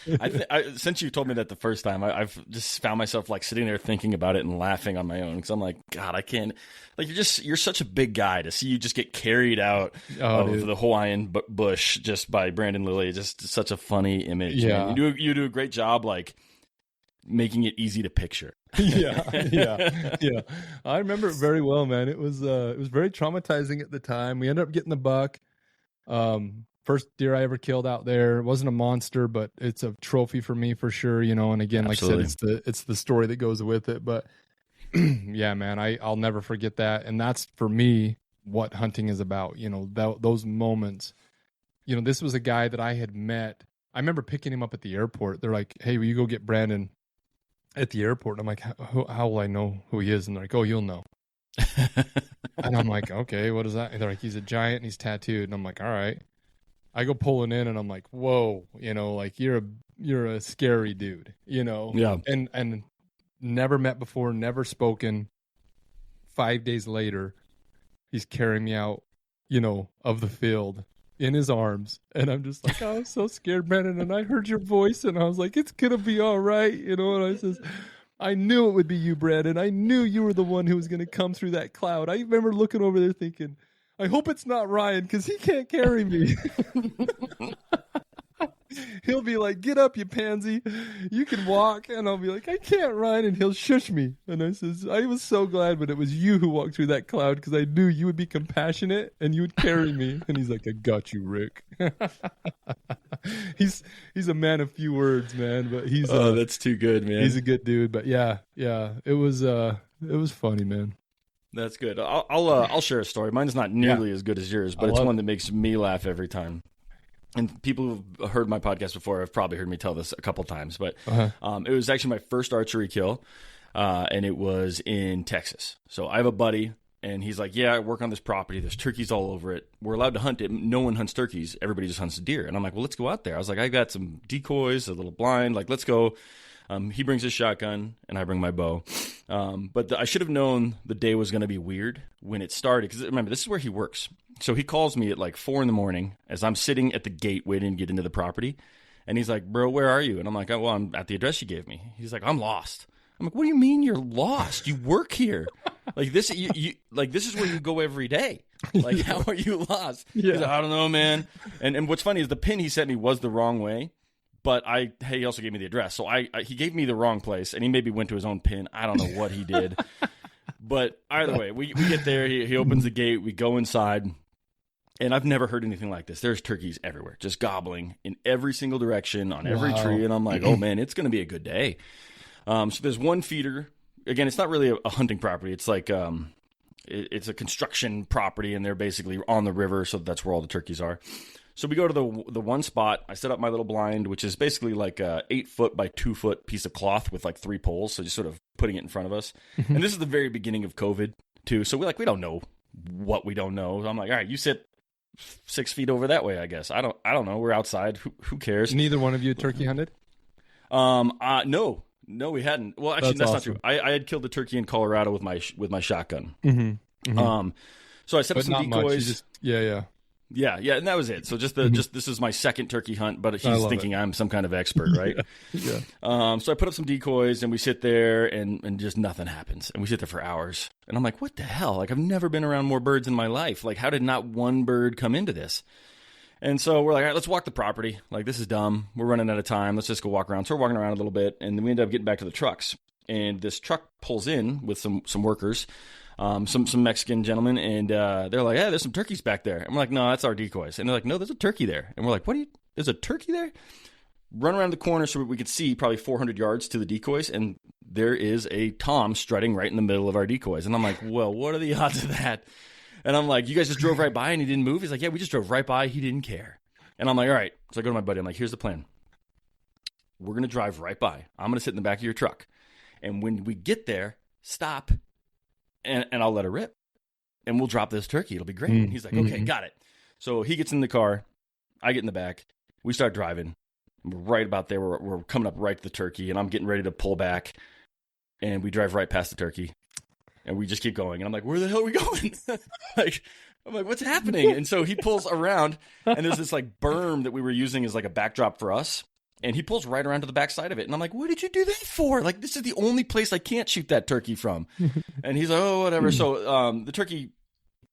it. Since you told me that the first time, I've just found myself like sitting there thinking about it and laughing on my own, because I'm like, God, I can't. Like, you're such a big guy to see you just get carried out of the Hawaiian bush just by Brandon Lilly. Just such a funny image. Yeah, man. You do a great job, like making it easy to picture. yeah. I remember it very well, man. It was very traumatizing at the time. We ended up getting the buck. First deer I ever killed out there. It wasn't a monster, but it's a trophy for me for sure, And again, Absolutely. like I said, it's the story that goes with it. But yeah, man, I'll never forget that. And that's for me what hunting is about. Those moments. This was a guy that I had met. I remember picking him up at the airport. They're like, "Hey, will you go get Brandon at the airport?" And I'm like, "How will I know who he is?" And they're like, "Oh, you'll know." And I'm like, "Okay, what is that?" And they're like, "He's a giant and he's tattooed." And I'm like, "All right." I go pulling in, and I'm like, "Whoa, like you're a scary dude, Yeah. And never met before, never spoken. 5 days later, he's carrying me out, of the field in his arms, and I'm just like, "Oh, I'm so scared, Brandon." And I heard your voice, and I was like, "It's gonna be all right," And I says, "I knew it would be you, Brandon. I knew you were the one who was gonna come through that cloud." I remember looking over there thinking, I hope it's not Ryan, because he can't carry me. He'll be like, "Get up, you pansy. You can walk." And I'll be like, "I can't, Ryan." And he'll shush me. And I says, I was so glad when it was you who walked through that cloud, because I knew you would be compassionate and you would carry me. And he's like, "I got you, Rick." He's a man of few words, man. But he's that's too good, man. He's a good dude. But yeah, it was funny, man. That's good. I'll share a story. Mine's not nearly as good as yours, but it's one that makes me laugh every time. And people who've heard my podcast before have probably heard me tell this a couple times. But it was actually my first archery kill, and it was in Texas. So I have a buddy, and he's like, "Yeah, I work on this property. There's turkeys all over it. We're allowed to hunt it. No one hunts turkeys. Everybody just hunts deer." And I'm like, "Well, let's go out there." I was like, "I got some decoys, a little blind. Like, let's go." He brings his shotgun, and I bring my bow. But I should have known the day was going to be weird when it started. Because remember, this is where he works. So he calls me at like 4 a.m. as I'm sitting at the gate waiting to get into the property. And he's like, "Bro, where are you?" And I'm like, "Oh, well, I'm at the address you gave me." He's like, "I'm lost." I'm like, "What do you mean you're lost? You work here. Like this, this is where you go every day. Like, how are you lost?" Yeah. He's like, "I don't know, man." And what's funny is the pin he sent me was the wrong way. But he also gave me the address. So he gave me the wrong place, and he maybe went to his own pin. I don't know what he did. But either way, we get there. He opens the gate. We go inside. And I've never heard anything like this. There's turkeys everywhere, just gobbling in every single direction on every tree. And I'm like, "Oh, man, it's going to be a good day." So there's one feeder. Again, it's not really a hunting property. It's like it's a construction property, and they're basically on the river, so that's where all the turkeys are. So we go to the one spot. I set up my little blind, which is basically like a 8-foot by 2-foot piece of cloth with like 3 poles. So just sort of putting it in front of us. And this is the very beginning of COVID too. So we don't know what we don't know. So I'm like, "All right, you sit 6 feet over that way, I guess." I don't know. We're outside. Who cares? Neither one of you turkey hunted? No, we hadn't. Well, actually, that's awesome. not true. I had killed a turkey in Colorado with my shotgun. Mm-hmm. So I set up some decoys. Yeah. Yeah, and that was it. So just this is my second turkey hunt, but he's thinking I'm some kind of expert, right? Yeah. So I put up some decoys, and we sit there, and just nothing happens, and we sit there for hours, and I'm like, "What the hell? Like, I've never been around more birds in my life. Like, how did not one bird come into this?" And so we're like, "All right, let's walk the property. Like, this is dumb. We're running out of time. Let's just go walk around." So we're walking around a little bit, and then we end up getting back to the trucks, and this truck pulls in with some workers. Some Mexican gentlemen, and they're like, "Yeah, there's some turkeys back there." And we're like, "No, that's our decoys." And they're like, "No, there's a turkey there." And we're like, "There's a turkey there?" run around the corner so we could see probably 400 yards to the decoys, and there is a tom strutting right in the middle of our decoys. And I'm like, well, what are the odds of that? And I'm like, you guys just drove right by and he didn't move? He's like, yeah, we just drove right by. He didn't care. And I'm like, all right. So I go to my buddy. I'm like, here's the plan. We're going to drive right by. I'm going to sit in the back of your truck. And when we get there, stop, and I'll let her rip. And we'll drop this turkey. It'll be great. And he's like, okay, got it. So he gets in the car. I get in the back. We start driving. We're right about there. We're coming up right to the turkey, and I'm getting ready to pull back. And we drive right past the turkey. And we just keep going. And I'm like, where the hell are we going? I'm like, what's happening? And so he pulls around, and there's this like berm that we were using as like a backdrop for us. And he pulls right around to the back side of it. And I'm like, what did you do that for? Like, this is the only place I can't shoot that turkey from. And he's like, oh, whatever. So the turkey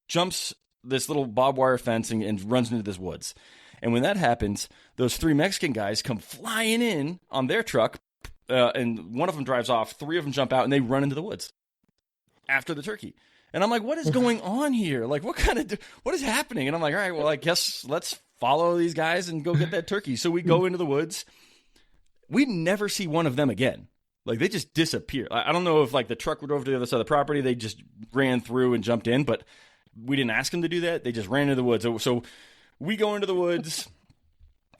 jumps this little barbed wire fence and runs into this woods. And when that happens, those 3 Mexican guys come flying in on their truck. And one of them drives off. 3 of them jump out, and they run into the woods after the turkey. And I'm like, what is going on here? Like, what is happening? And I'm like, all right, well, I guess let's follow these guys and go get that turkey. So we go into the woods. We never see one of them again. Like, they just disappear. I don't know if like the truck drove to the other side of the property. They just ran through and jumped in, but we didn't ask them to do that. They just ran into the woods. So we go into the woods.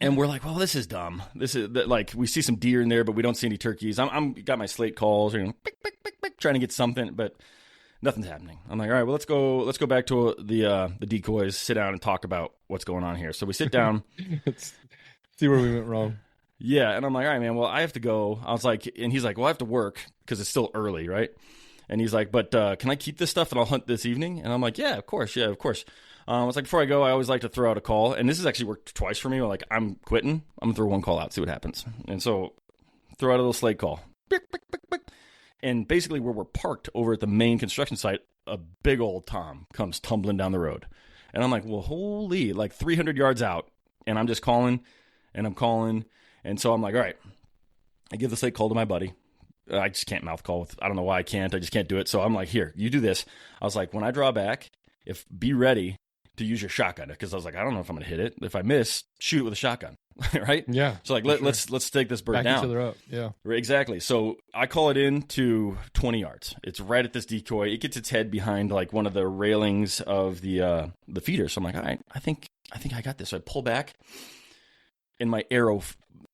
And we're like, well, this is dumb. This is like, we see some deer in there, but we don't see any turkeys. I'm got my slate calls, pick, pick, pick, pick, trying to get something, but nothing's happening. I'm like, all right, well, let's go back to the decoys, sit down and talk about what's going on here. So we sit down. Let's see where we went wrong. Yeah, and I'm like, all right, man, well, I have to go. I was like, and he's like, well, I have to work because it's still early, right? And he's like, but can I keep this stuff and I'll hunt this evening? And I'm like, yeah, of course. I was like, before I go, I always like to throw out a call. And this has actually worked twice for me. Like, I'm quitting. I'm going to throw one call out, see what happens. And so throw out a little slate call. And basically where we're parked over at the main construction site, a big old tom comes tumbling down the road. And I'm like, well, holy, like 300 yards out. And I'm just calling, and I'm calling. And so I'm like, all right. I give the slate call to my buddy. I just can't mouth call. I don't know why I can't. I just can't do it. So I'm like, here, you do this. I was like, when I draw back, be ready to use your shotgun, because I was like, I don't know if I'm gonna hit it. If I miss, shoot it with a shotgun, right? Yeah. So like, let's take this bird Back down. each other up. Yeah. Exactly. So I call it in to 20 yards. It's right at this decoy. It gets its head behind like one of the railings of the feeder. So I'm like, all right, I think I got this. So I pull back, and my arrow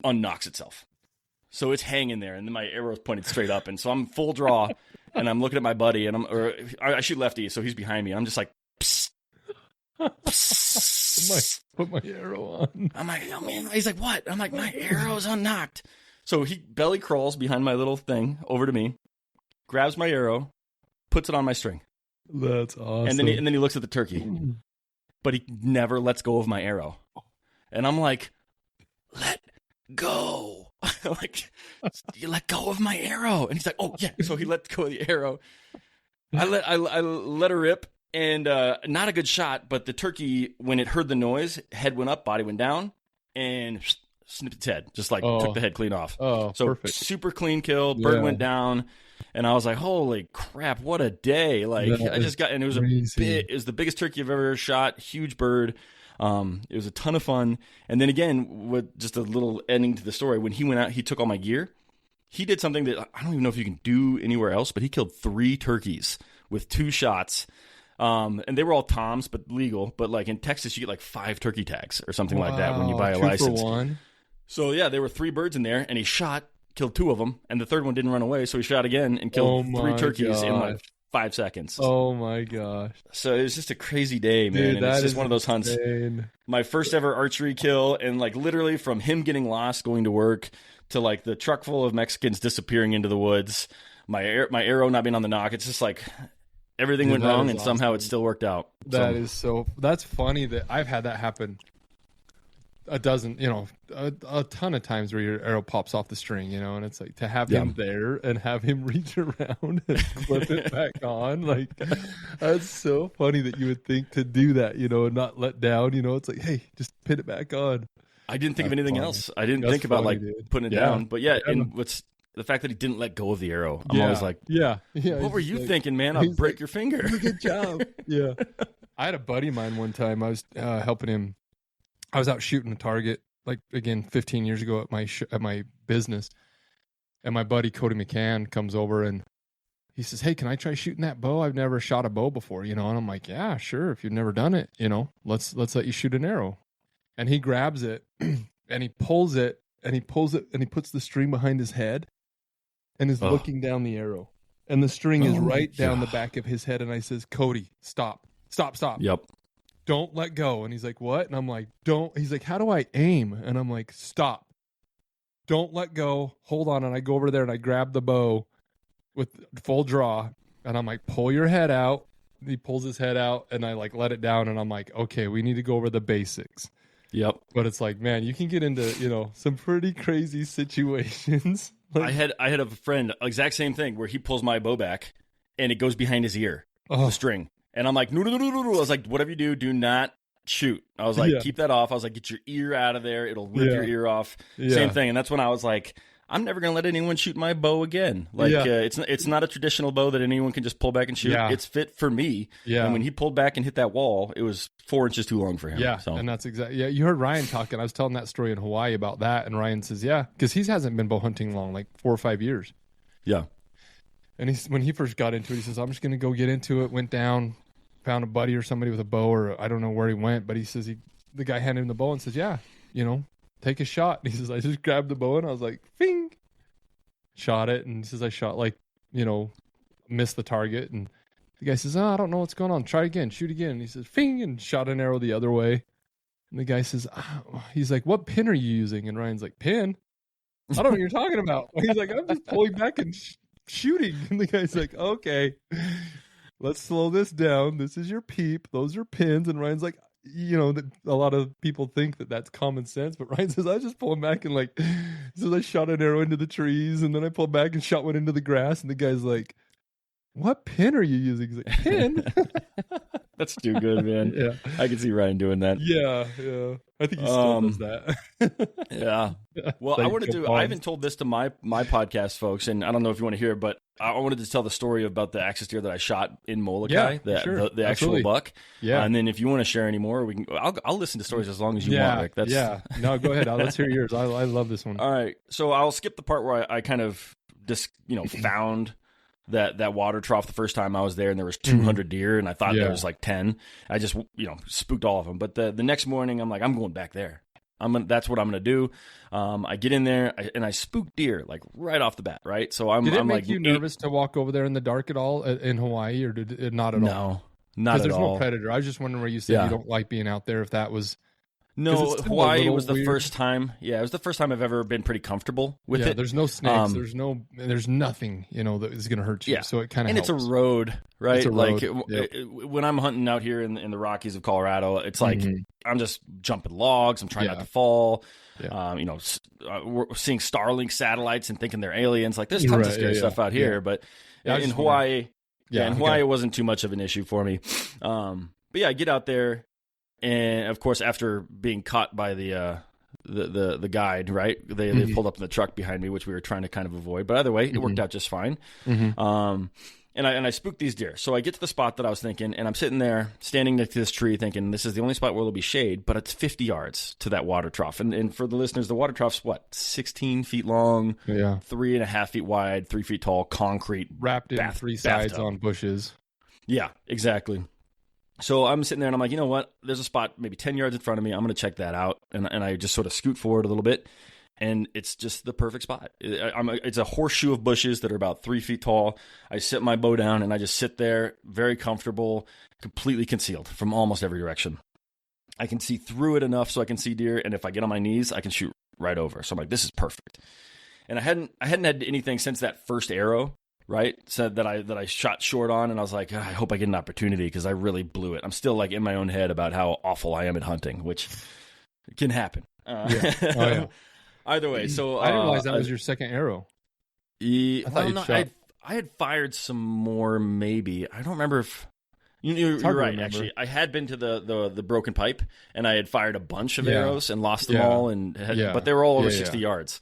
unknocks itself. So it's hanging there, and then my arrow is pointed straight up, and so I'm full draw, and I'm looking at my buddy, and I shoot lefty, so he's behind me, and I'm just like, psst. Put my arrow on. I'm like, oh man. He's like, what? I'm like, my arrow's unknocked. So he belly crawls behind my little thing over to me, grabs my arrow, puts it on my string. That's awesome. And then he looks at the turkey, but he never lets go of my arrow. And I'm like, let go. Like, you let go of my arrow. And he's like, oh yeah. So he let go of the arrow. I let her rip. And not a good shot, but the turkey, when it heard the noise, head went up, body went down, and snipped its head. Just like took the head clean off. Oh, so perfect. Super clean kill. Bird went down, and I was like, "Holy crap, what a day!" Like I just got, and it was it was the biggest turkey I've ever shot. Huge bird. It was a ton of fun. And then again, with just a little ending to the story, when he went out, he took all my gear. He did something that I don't even know if you can do anywhere else, but he killed 3 turkeys with 2 shots. And they were all toms, but legal. But like in Texas, you get like 5 turkey tags or something like that when you buy a 2 license. for 1. So yeah, there were 3 birds in there, and he killed 2 of them, and the third one didn't run away. So he shot again and killed 3 turkeys in like 5 seconds. Oh my gosh! So it was just a crazy day, man. Dude, and it's just one of those hunts. Insane. My first ever archery kill, and like literally from him getting lost going to work to like the truck full of Mexicans disappearing into the woods, my arrow not being on the knock. It's just like. Everything went wrong, and awesome. Somehow it still worked out. That's funny that I've had that happen a ton of times where your arrow pops off the string, and it's like to have him there and have him reach around and clip it back on. Like, that's so funny that you would think to do that, and not let down, it's like, hey, just pin it back on. I didn't think of anything else. I didn't think about putting it down, but and what's the fact that he didn't let go of the arrow. I'm always like, what were you thinking, man? I'll break your finger. Good job. Yeah. I had a buddy of mine one time. I was helping him. I was out shooting a target, like again 15 years ago at my business, and my buddy Cody McCann comes over and he says, "Hey, can I try shooting that bow? I've never shot a bow before, And I'm like, "Yeah, sure. If you've never done it, let's let you shoot an arrow." And he grabs it and he pulls it and he puts the string behind his head and is looking down the arrow. And the string is right down the back of his head. And I says, "Cody, stop. Yep. Don't let go." And he's like, "What?" And I'm like, "Don't." He's like, "How do I aim?" And I'm like, "Stop. Don't let go. Hold on." And I go over there and I grab the bow with full draw. And I'm like, "Pull your head out." He pulls his head out and I like let it down. And I'm like, "Okay, we need to go over the basics." Yep. But it's like, man, you can get into, some pretty crazy situations. I had a friend, exact same thing, where he pulls my bow back and it goes behind his ear, the string. And I'm like, no. I was like, whatever you do not shoot. I was like, keep that off. I was like, get your ear out of there. It'll rip your ear off. Yeah. Same thing. And that's when I was like, I'm never going to let anyone shoot my bow again. Like, it's not a traditional bow that anyone can just pull back and shoot. Yeah. It's fit for me. Yeah. And when he pulled back and hit that wall, it was 4 inches too long for him. Yeah. So. And that's exactly. Yeah. You heard Ryan talking. I was telling that story in Hawaii about that. And Ryan says, yeah, because he hasn't been bow hunting long, like 4 or 5 years. Yeah. And when he first got into it, he says, I'm just going to go get into it. Went down, found a buddy or somebody with a bow, or I don't know where he went, but he says the guy handed him the bow and says, yeah, take a shot. And he says, I just grabbed the bow and I was like, fing. Shot it, and he says I shot missed the target, and the guy says, I don't know what's going on, try again, shoot again. And he says fing, and shot an arrow the other way, and the guy says, he's like, what pin are you using? And Ryan's like, pin? I don't know what you're talking about. He's like, I'm just pulling back and shooting. And the guy's like, okay, let's slow this down, this is your peep, those are pins. And Ryan's like, that a lot of people think that that's common sense, but Ryan says I was just pulling back and so I shot an arrow into the trees, and then I pulled back and shot one into the grass, and the guy's like, what pin are you using? He's like, pin? That's too good, man. Yeah, I can see Ryan doing that. Yeah. I think he still does that. Yeah. Well, I haven't told this to my podcast folks, and I don't know if you want to hear it, but I wanted to tell the story about the axis deer that I shot in Molokai, the actual buck. Yeah. And then if you want to share any more, I'll listen to stories as long as you want, Rick. No, go ahead. Let's hear yours. I love this one. All right. So I'll skip the part where I kind of just, found that water trough the first time I was there, and there was 200 deer, and I thought there was like 10. I just, spooked all of them. But the next morning, I'm like, I'm going back there. That's what I'm going to do. I get in there and I spook deer like right off the bat, right? So Did it make you nervous to walk over there in the dark at all in Hawaii, or did it not at all? No, not at all. There's no predator. I was just wondering where you said you don't like being out there, if that was... No, Hawaii was the first time. Yeah, it was the first time I've ever been pretty comfortable with it. There's no snakes. There's nothing, that is going to hurt you. Yeah. So it kind of helps. It's a road, right? It's a road. When I'm hunting out here in the Rockies of Colorado, it's like I'm just jumping logs. I'm trying not to fall. Yeah. We're seeing Starlink satellites and thinking they're aliens. Like there's tons of scary stuff out here, but in Hawaii, it wasn't too much of an issue for me. But yeah, I get out there. And of course, after being caught by the guide, right? They pulled up in the truck behind me, which we were trying to kind of avoid. But either way, it worked out just fine. And I spooked these deer. So I get to the spot that I was thinking, and I'm sitting there, standing next to this tree, thinking this is the only spot where there'll be shade. But it's 50 yards to that water trough. And for the listeners, the water trough's 16 feet long, 3.5 feet wide, 3 feet tall, concrete, wrapped in three sides on bushes. Yeah, exactly. So I'm sitting there and I'm like, you know what? There's a spot maybe 10 yards in front of me. I'm going to check that out. And I just sort of scoot forward a little bit. And it's just the perfect spot. It's a horseshoe of bushes that are about 3 feet tall. I sit my bow down and I just sit there, very comfortable, completely concealed from almost every direction. I can see through it enough so I can see deer. And if I get on my knees, I can shoot right over. So I'm like, this is perfect. And I hadn't had anything since that first arrow. Right, said that I shot short on, and I was like, I hope I get an opportunity because I really blew it. I'm still like in my own head about how awful I am at hunting, which can happen. Either way, so I didn't realize that was your second arrow. I had fired some more, maybe. I don't remember if you're right. Actually, I had been to the broken pipe, and I had fired a bunch of arrows and lost them all, but they were all over 60 yards.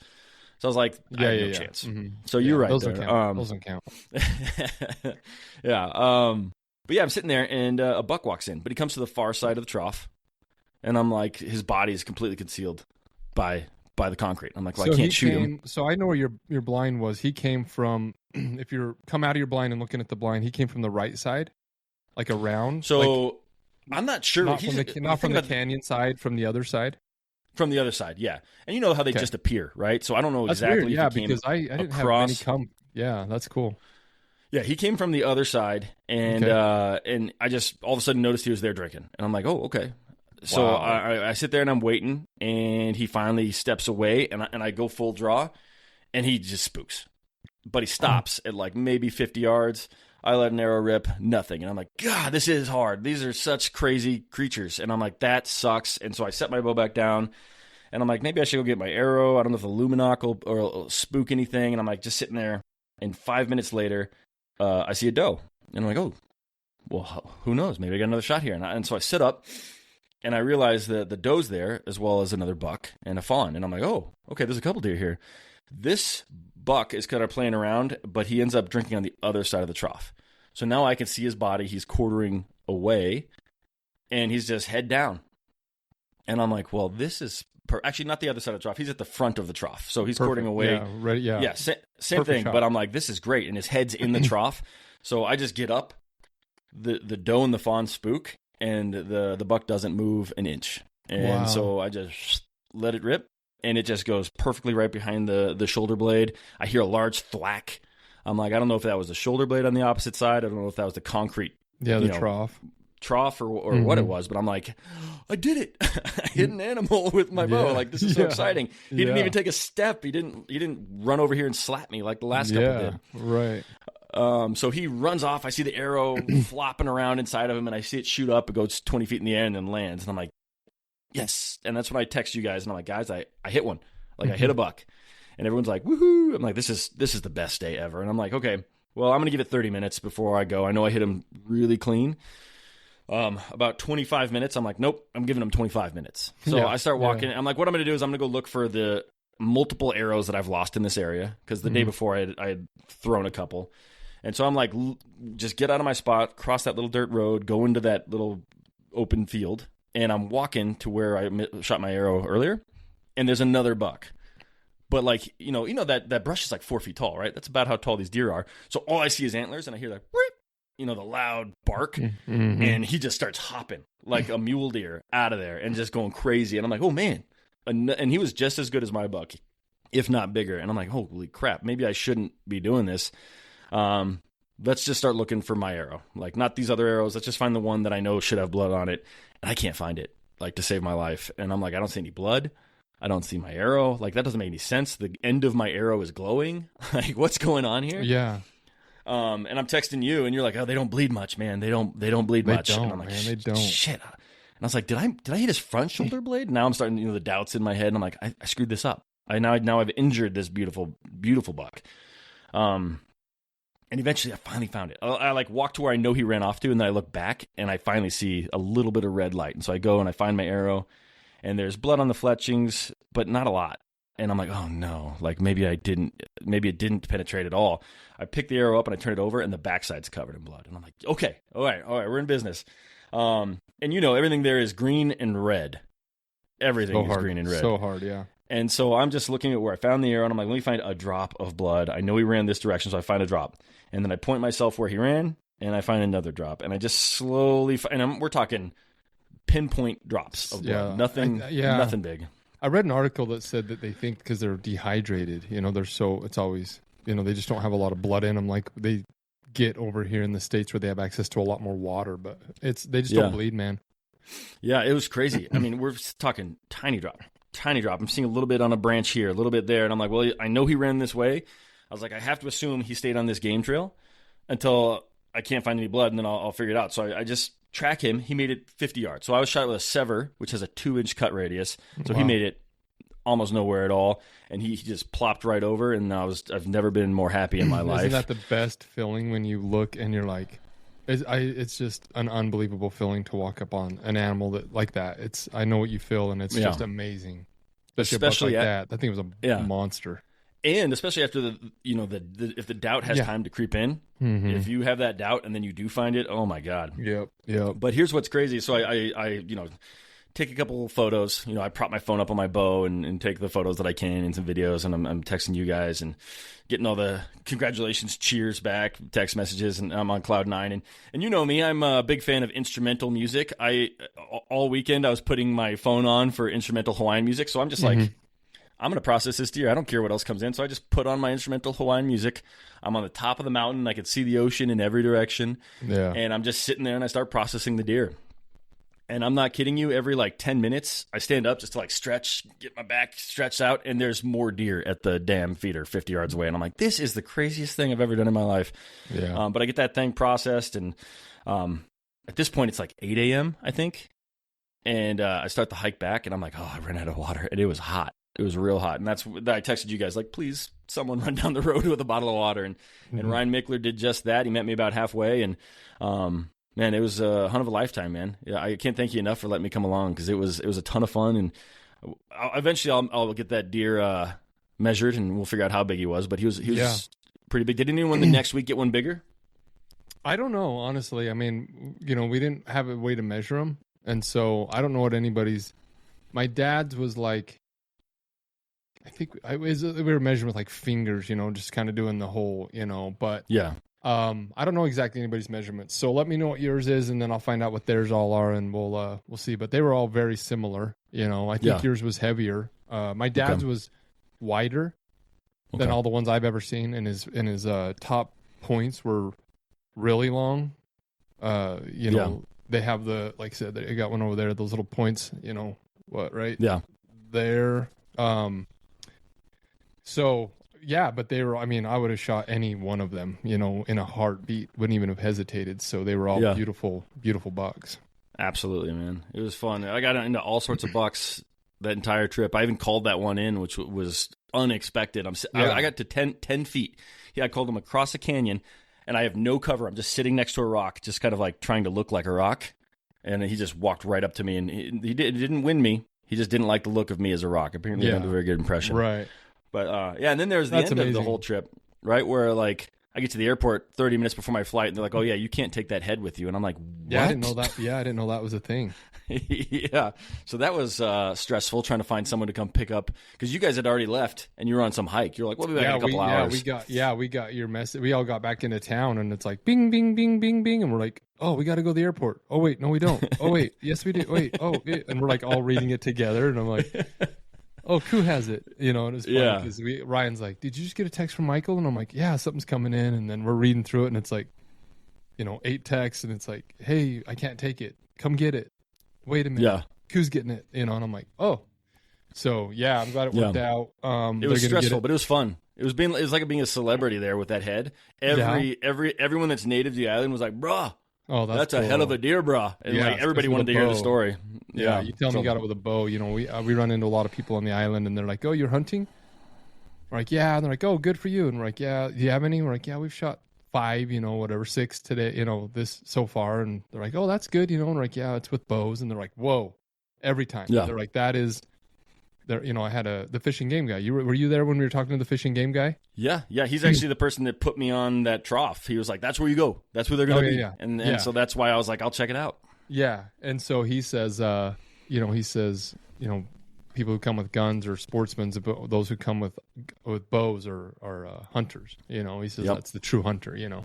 So I was like, I have no chance. Mm-hmm. So you're right. Those don't count. Those don't count. Yeah. But yeah, I'm sitting there and a buck walks in, but he comes to the far side of the trough. And I'm like, his body is completely concealed. by the concrete. I'm like, well, So I can't shoot him. So I know where your blind was. He came from, if you're come out of your blind and looking at the blind, he came from the right side, like around. So like, I'm not sure. not from the canyon side, from the other side. From the other side, yeah. And you know how they just appear, right? So I don't know That's exactly. Weird, if he came because I didn't across. have any come. Yeah, that's cool. Yeah, he came from the other side, and and I just all of a sudden noticed he was there drinking, and I'm like, oh, okay. So Wow. I sit there and I'm waiting, and he finally steps away, and I go full draw, and he just spooks, but he stops at like maybe 50 yards. I let an arrow rip, nothing, and I'm like, God, this is hard. These are such crazy creatures, and I'm like, that sucks. And so I set my bow back down, and I'm like, maybe I should go get my arrow. I don't know if the Luminoc will spook anything, and I'm like, just sitting there. And 5 minutes later, I see a doe, and I'm like, oh, well, who knows? Maybe I got another shot here. And so I sit up, and I realize that the doe's there, as well as another buck and a fawn. And I'm like, oh, okay, there's a couple deer here. This buck is kind of playing around, but he ends up drinking on the other side of the trough. So now I can see his body. He's quartering away, and he's just head down. And I'm like, well, this is actually not the other side of the trough. He's at the front of the trough. So he's quartering away. Yeah, right, yeah. Yeah, same thing. Shot. But I'm like, this is great. And his head's in the trough. So I just get up. The doe and the fawn spook, and the buck doesn't move an inch. And so I just let it rip, and it just goes perfectly right behind the shoulder blade. I hear a large thwack. I'm like, I don't know if that was the shoulder blade on the opposite side. I don't know if that was the concrete. Yeah, the trough or what it was, but I'm like, I did it. I hit an animal with my bow. Like, this is so exciting. He didn't even take a step. He didn't run over here and slap me like the last couple did. Right. So he runs off. I see the arrow flopping around inside of him, and I see it shoot up. It goes 20 feet in the air and then lands. And I'm like, yes. And that's when I text you guys, and I'm like, guys, I hit one. Like, I hit a buck. And everyone's like, woohoo. I'm like, this is the best day ever. And I'm like, okay, well, I'm going to give it 30 minutes before I go. I know I hit him really clean. About 25 minutes, I'm like, nope, I'm giving him 25 minutes. So I start walking. I'm like, what I'm going to do is I'm going to go look for the multiple arrows that I've lost in this area, because the day before I had thrown a couple. And so I'm like, just get out of my spot, cross that little dirt road, go into that little open field, and I'm walking to where I shot my arrow earlier, and there's another buck. But like, you know that brush is like 4 feet tall, right? That's about how tall these deer are. So all I see is antlers, and I hear that, the loud bark, and he just starts hopping like a mule deer out of there and just going crazy. And I'm like, oh man. And he was just as good as my buck, if not bigger. And I'm like, holy crap, maybe I shouldn't be doing this. Let's just start looking for my arrow. Like, not these other arrows. Let's just find the one that I know should have blood on it. And I can't find it, like, to save my life. And I'm like, I don't see any blood. I don't see my arrow. Like, that doesn't make any sense. The end of my arrow is glowing. Like, what's going on here? Yeah. And I'm texting you, and you're like, oh, they don't bleed much, man. They don't bleed much. Don't, and I'm like, man, they don't. Shit. And I was like, did I hit his front shoulder blade? Now I'm starting, the doubts in my head. And I'm like, I screwed this up. Now I've injured this beautiful, beautiful buck. And eventually I finally found it. I like walk to where I know he ran off to, and then I look back, and I finally see a little bit of red light. And so I go and I find my arrow, and there's blood on the fletchings, but not a lot. And I'm like, oh no, like maybe it didn't penetrate at all. I pick the arrow up and I turn it over, and the backside's covered in blood. And I'm like, okay, all right, we're in business. And everything there is green and red. Everything is green and red. So hard, yeah. And so I'm just looking at where I found the arrow, and I'm like, let me find a drop of blood. I know he ran this direction, so I find a drop. And then I point myself where he ran, and I find another drop. And I just slowly, we're talking pinpoint drops of blood. Nothing big. I read an article that said that they think because they're dehydrated, it's always, they just don't have a lot of blood in them. Like they get over here in the States where they have access to a lot more water, but they just don't bleed, man. Yeah, it was crazy. I mean, we're talking tiny drop. I'm seeing a little bit on a branch here, a little bit there. And I'm like, well, I know he ran this way. I was like, I have to assume he stayed on this game trail until I can't find any blood, and then I'll figure it out. So I just track him. He made it 50 yards. So I was shot with a sever, which has a 2-inch cut radius. So He made it almost nowhere at all. And he just plopped right over. And I've never been more happy in my life. Isn't that the best feeling when you look and you're like, it's just an unbelievable feeling to walk up on an animal like that. I know what you feel, and it's just amazing. Especially a buck like that. That thing was a monster. And especially after if the doubt has time to creep in, if you have that doubt and then you do find it, oh my God. Yep. But here's what's crazy. So I take a couple of photos. I prop my phone up on my bow and take the photos that I can and some videos, and I'm texting you guys and getting all the congratulations, cheers back, text messages, and I'm on cloud nine. And you know me, I'm a big fan of instrumental music. All weekend I was putting my phone on for instrumental Hawaiian music, so I'm just like, I'm going to process this deer. I don't care what else comes in. So I just put on my instrumental Hawaiian music. I'm on the top of the mountain. I could see the ocean in every direction. Yeah. And I'm just sitting there and I start processing the deer. And I'm not kidding you. Every 10 minutes, I stand up just to stretch, get my back stretched out. And there's more deer at the damn feeder 50 yards away. And I'm like, this is the craziest thing I've ever done in my life. Yeah. But I get that thing processed. And at this point, it's 8 a.m., I think. And I start the hike back. And I'm like, oh, I ran out of water. And it was hot. It was real hot. And I texted you guys, please, someone run down the road with a bottle of water. And Ryan Mickler did just that. He met me about halfway. And, man, it was a hunt of a lifetime, man. Yeah, I can't thank you enough for letting me come along because it was a ton of fun. And eventually I'll get that deer measured and we'll figure out how big he was. But he was pretty big. Did anyone the next week get one bigger? I don't know, honestly. I mean, we didn't have a way to measure them. And so I don't know what anybody's. My dad's was I think we were measuring with fingers, just kind of doing the whole, but yeah. I don't know exactly anybody's measurements. So let me know what yours is and then I'll find out what theirs all are and we'll see. But they were all very similar. I think yours was heavier. My dad's was wider than all the ones I've ever seen, and his top points were really long. They have like I said, they got one over there, those little points, right? Yeah. There. So yeah, but they were, I would have shot any one of them, in a heartbeat, wouldn't even have hesitated. So they were all beautiful, beautiful bucks. Absolutely, man. It was fun. I got into all sorts of bucks that entire trip. I even called that one in, which was unexpected. I got to 10 feet. Yeah, I called him across a canyon, and I have no cover. I'm just sitting next to a rock, just kind of trying to look like a rock. And he just walked right up to me, and he didn't win me. He just didn't like the look of me as a rock. Apparently, he didn't have a very good impression. Right. But, and then there's the end of the whole trip, right, where, I get to the airport 30 minutes before my flight, and they're like, oh, yeah, you can't take that head with you. And I'm like, what? Yeah, I didn't know that. Yeah, I didn't know that was a thing. Yeah. So that was stressful, trying to find someone to come pick up, because you guys had already left, and you were on some hike. You're like, we'll be back in a couple hours. We got your message. We all got back into town, and it's like, bing, bing, bing, bing, bing, and we're like, oh, we got to go to the airport. Oh, wait, no, we don't. Oh, wait, yes, we do. Wait, oh, yeah. And we're all reading it together, and I'm like... Oh, Koo has it, and it's funny because Ryan's like, did you just get a text from Michael? And I'm like, yeah, something's coming in. And then we're reading through it and it's 8 texts and it's like, hey, I can't take it. Come get it. Wait a minute. Yeah. Koo's getting it, and I'm like, oh. So, yeah, I'm glad it worked out. It was stressful, but it was fun. It was like being a celebrity there with that head. Everyone that's native to the island was like, bruh. Oh, that's cool. A hell of a deer, brah. And everybody wanted to hear the story. Yeah, you tell me you got it with a bow. We run into a lot of people on the island, and they're like, "Oh, you're hunting?" We're like, "Yeah." And they're like, "Oh, good for you." And we're like, "Yeah, do you have any?" We're like, "Yeah, we've shot 5, 6 today, this so far." And they're like, "Oh, that's good," And we're like, "Yeah, it's with bows." And they're like, "Whoa!" Every time. Yeah. They're like, "That is." There, I had the fishing game guy. Were you there when we were talking to the fishing game guy? Yeah. He's actually the person that put me on that trough. He was like, "That's where you go. That's where they're going to be." Yeah. And so that's why I was like, "I'll check it out." Yeah. And so he says, people who come with guns or sportsmen, those who come with bows are hunters. He says that's the true hunter. Yep.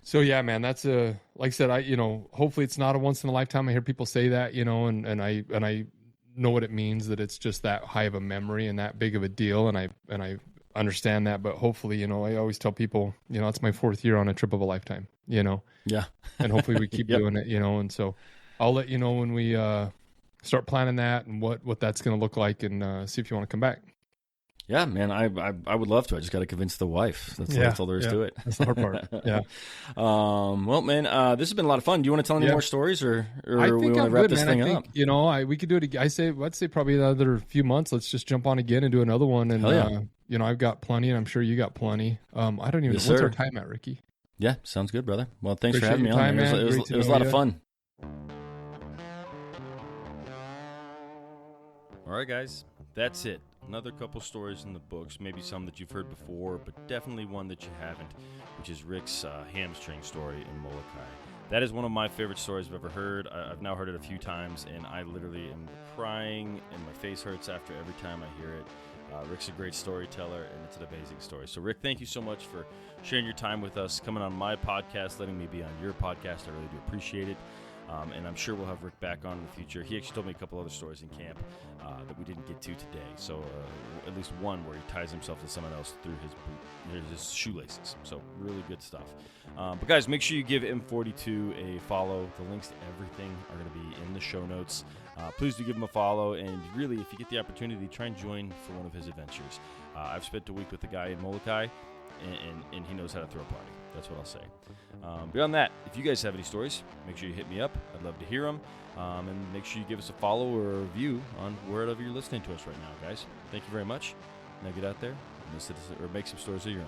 So yeah, man, that's like I said, hopefully it's not a once in a lifetime. I hear people say that, and I know what it means, that it's just that high of a memory and that big of a deal, and I understand that, but hopefully, I always tell people, it's my 4th year on a trip of a lifetime, yeah, and hopefully we keep doing it, and so I'll let you know when we start planning that and what that's going to look like, and see if you want to come back. Yeah, man, I would love to. I just got to convince the wife. That's all there is to it. That's the hard part. Yeah. Well, man, this has been a lot of fun. Do you want to tell any more stories, or I think we want to wrap this thing up? We could do it again. I'd say probably another few months. Let's just jump on again and do another one. And I've got plenty, and I'm sure you got plenty. I don't even know. What's our time at, Ricky? Yeah, sounds good, brother. Well, thanks for having me on. It was a lot of fun. All right, guys, that's it. Another couple stories in the books, maybe some that you've heard before, but definitely one that you haven't, which is Rick's hamstring story in Molokai. That is one of my favorite stories I've ever heard. I've now heard it a few times, and I literally am crying, and my face hurts after every time I hear it. Rick's a great storyteller, and it's an amazing story. So, Rick, thank you so much for sharing your time with us, coming on my podcast, letting me be on your podcast. I really do appreciate it. And I'm sure we'll have Rick back on in the future. He actually told me a couple other stories in camp that we didn't get to today. So at least one where he ties himself to someone else through his shoelaces. So really good stuff. But guys, make sure you give M42 a follow. The links to everything are going to be in the show notes. Please do give him a follow. And really, if you get the opportunity, try and join for one of his adventures. I've spent a week with the guy in Molokai, and he knows how to throw a party. That's what I'll say. Beyond that, if you guys have any stories, make sure you hit me up. I'd love to hear them. And make sure you give us a follow or a review on wherever you're listening to us right now, guys. Thank you very much. Now get out there and make some stories of your own.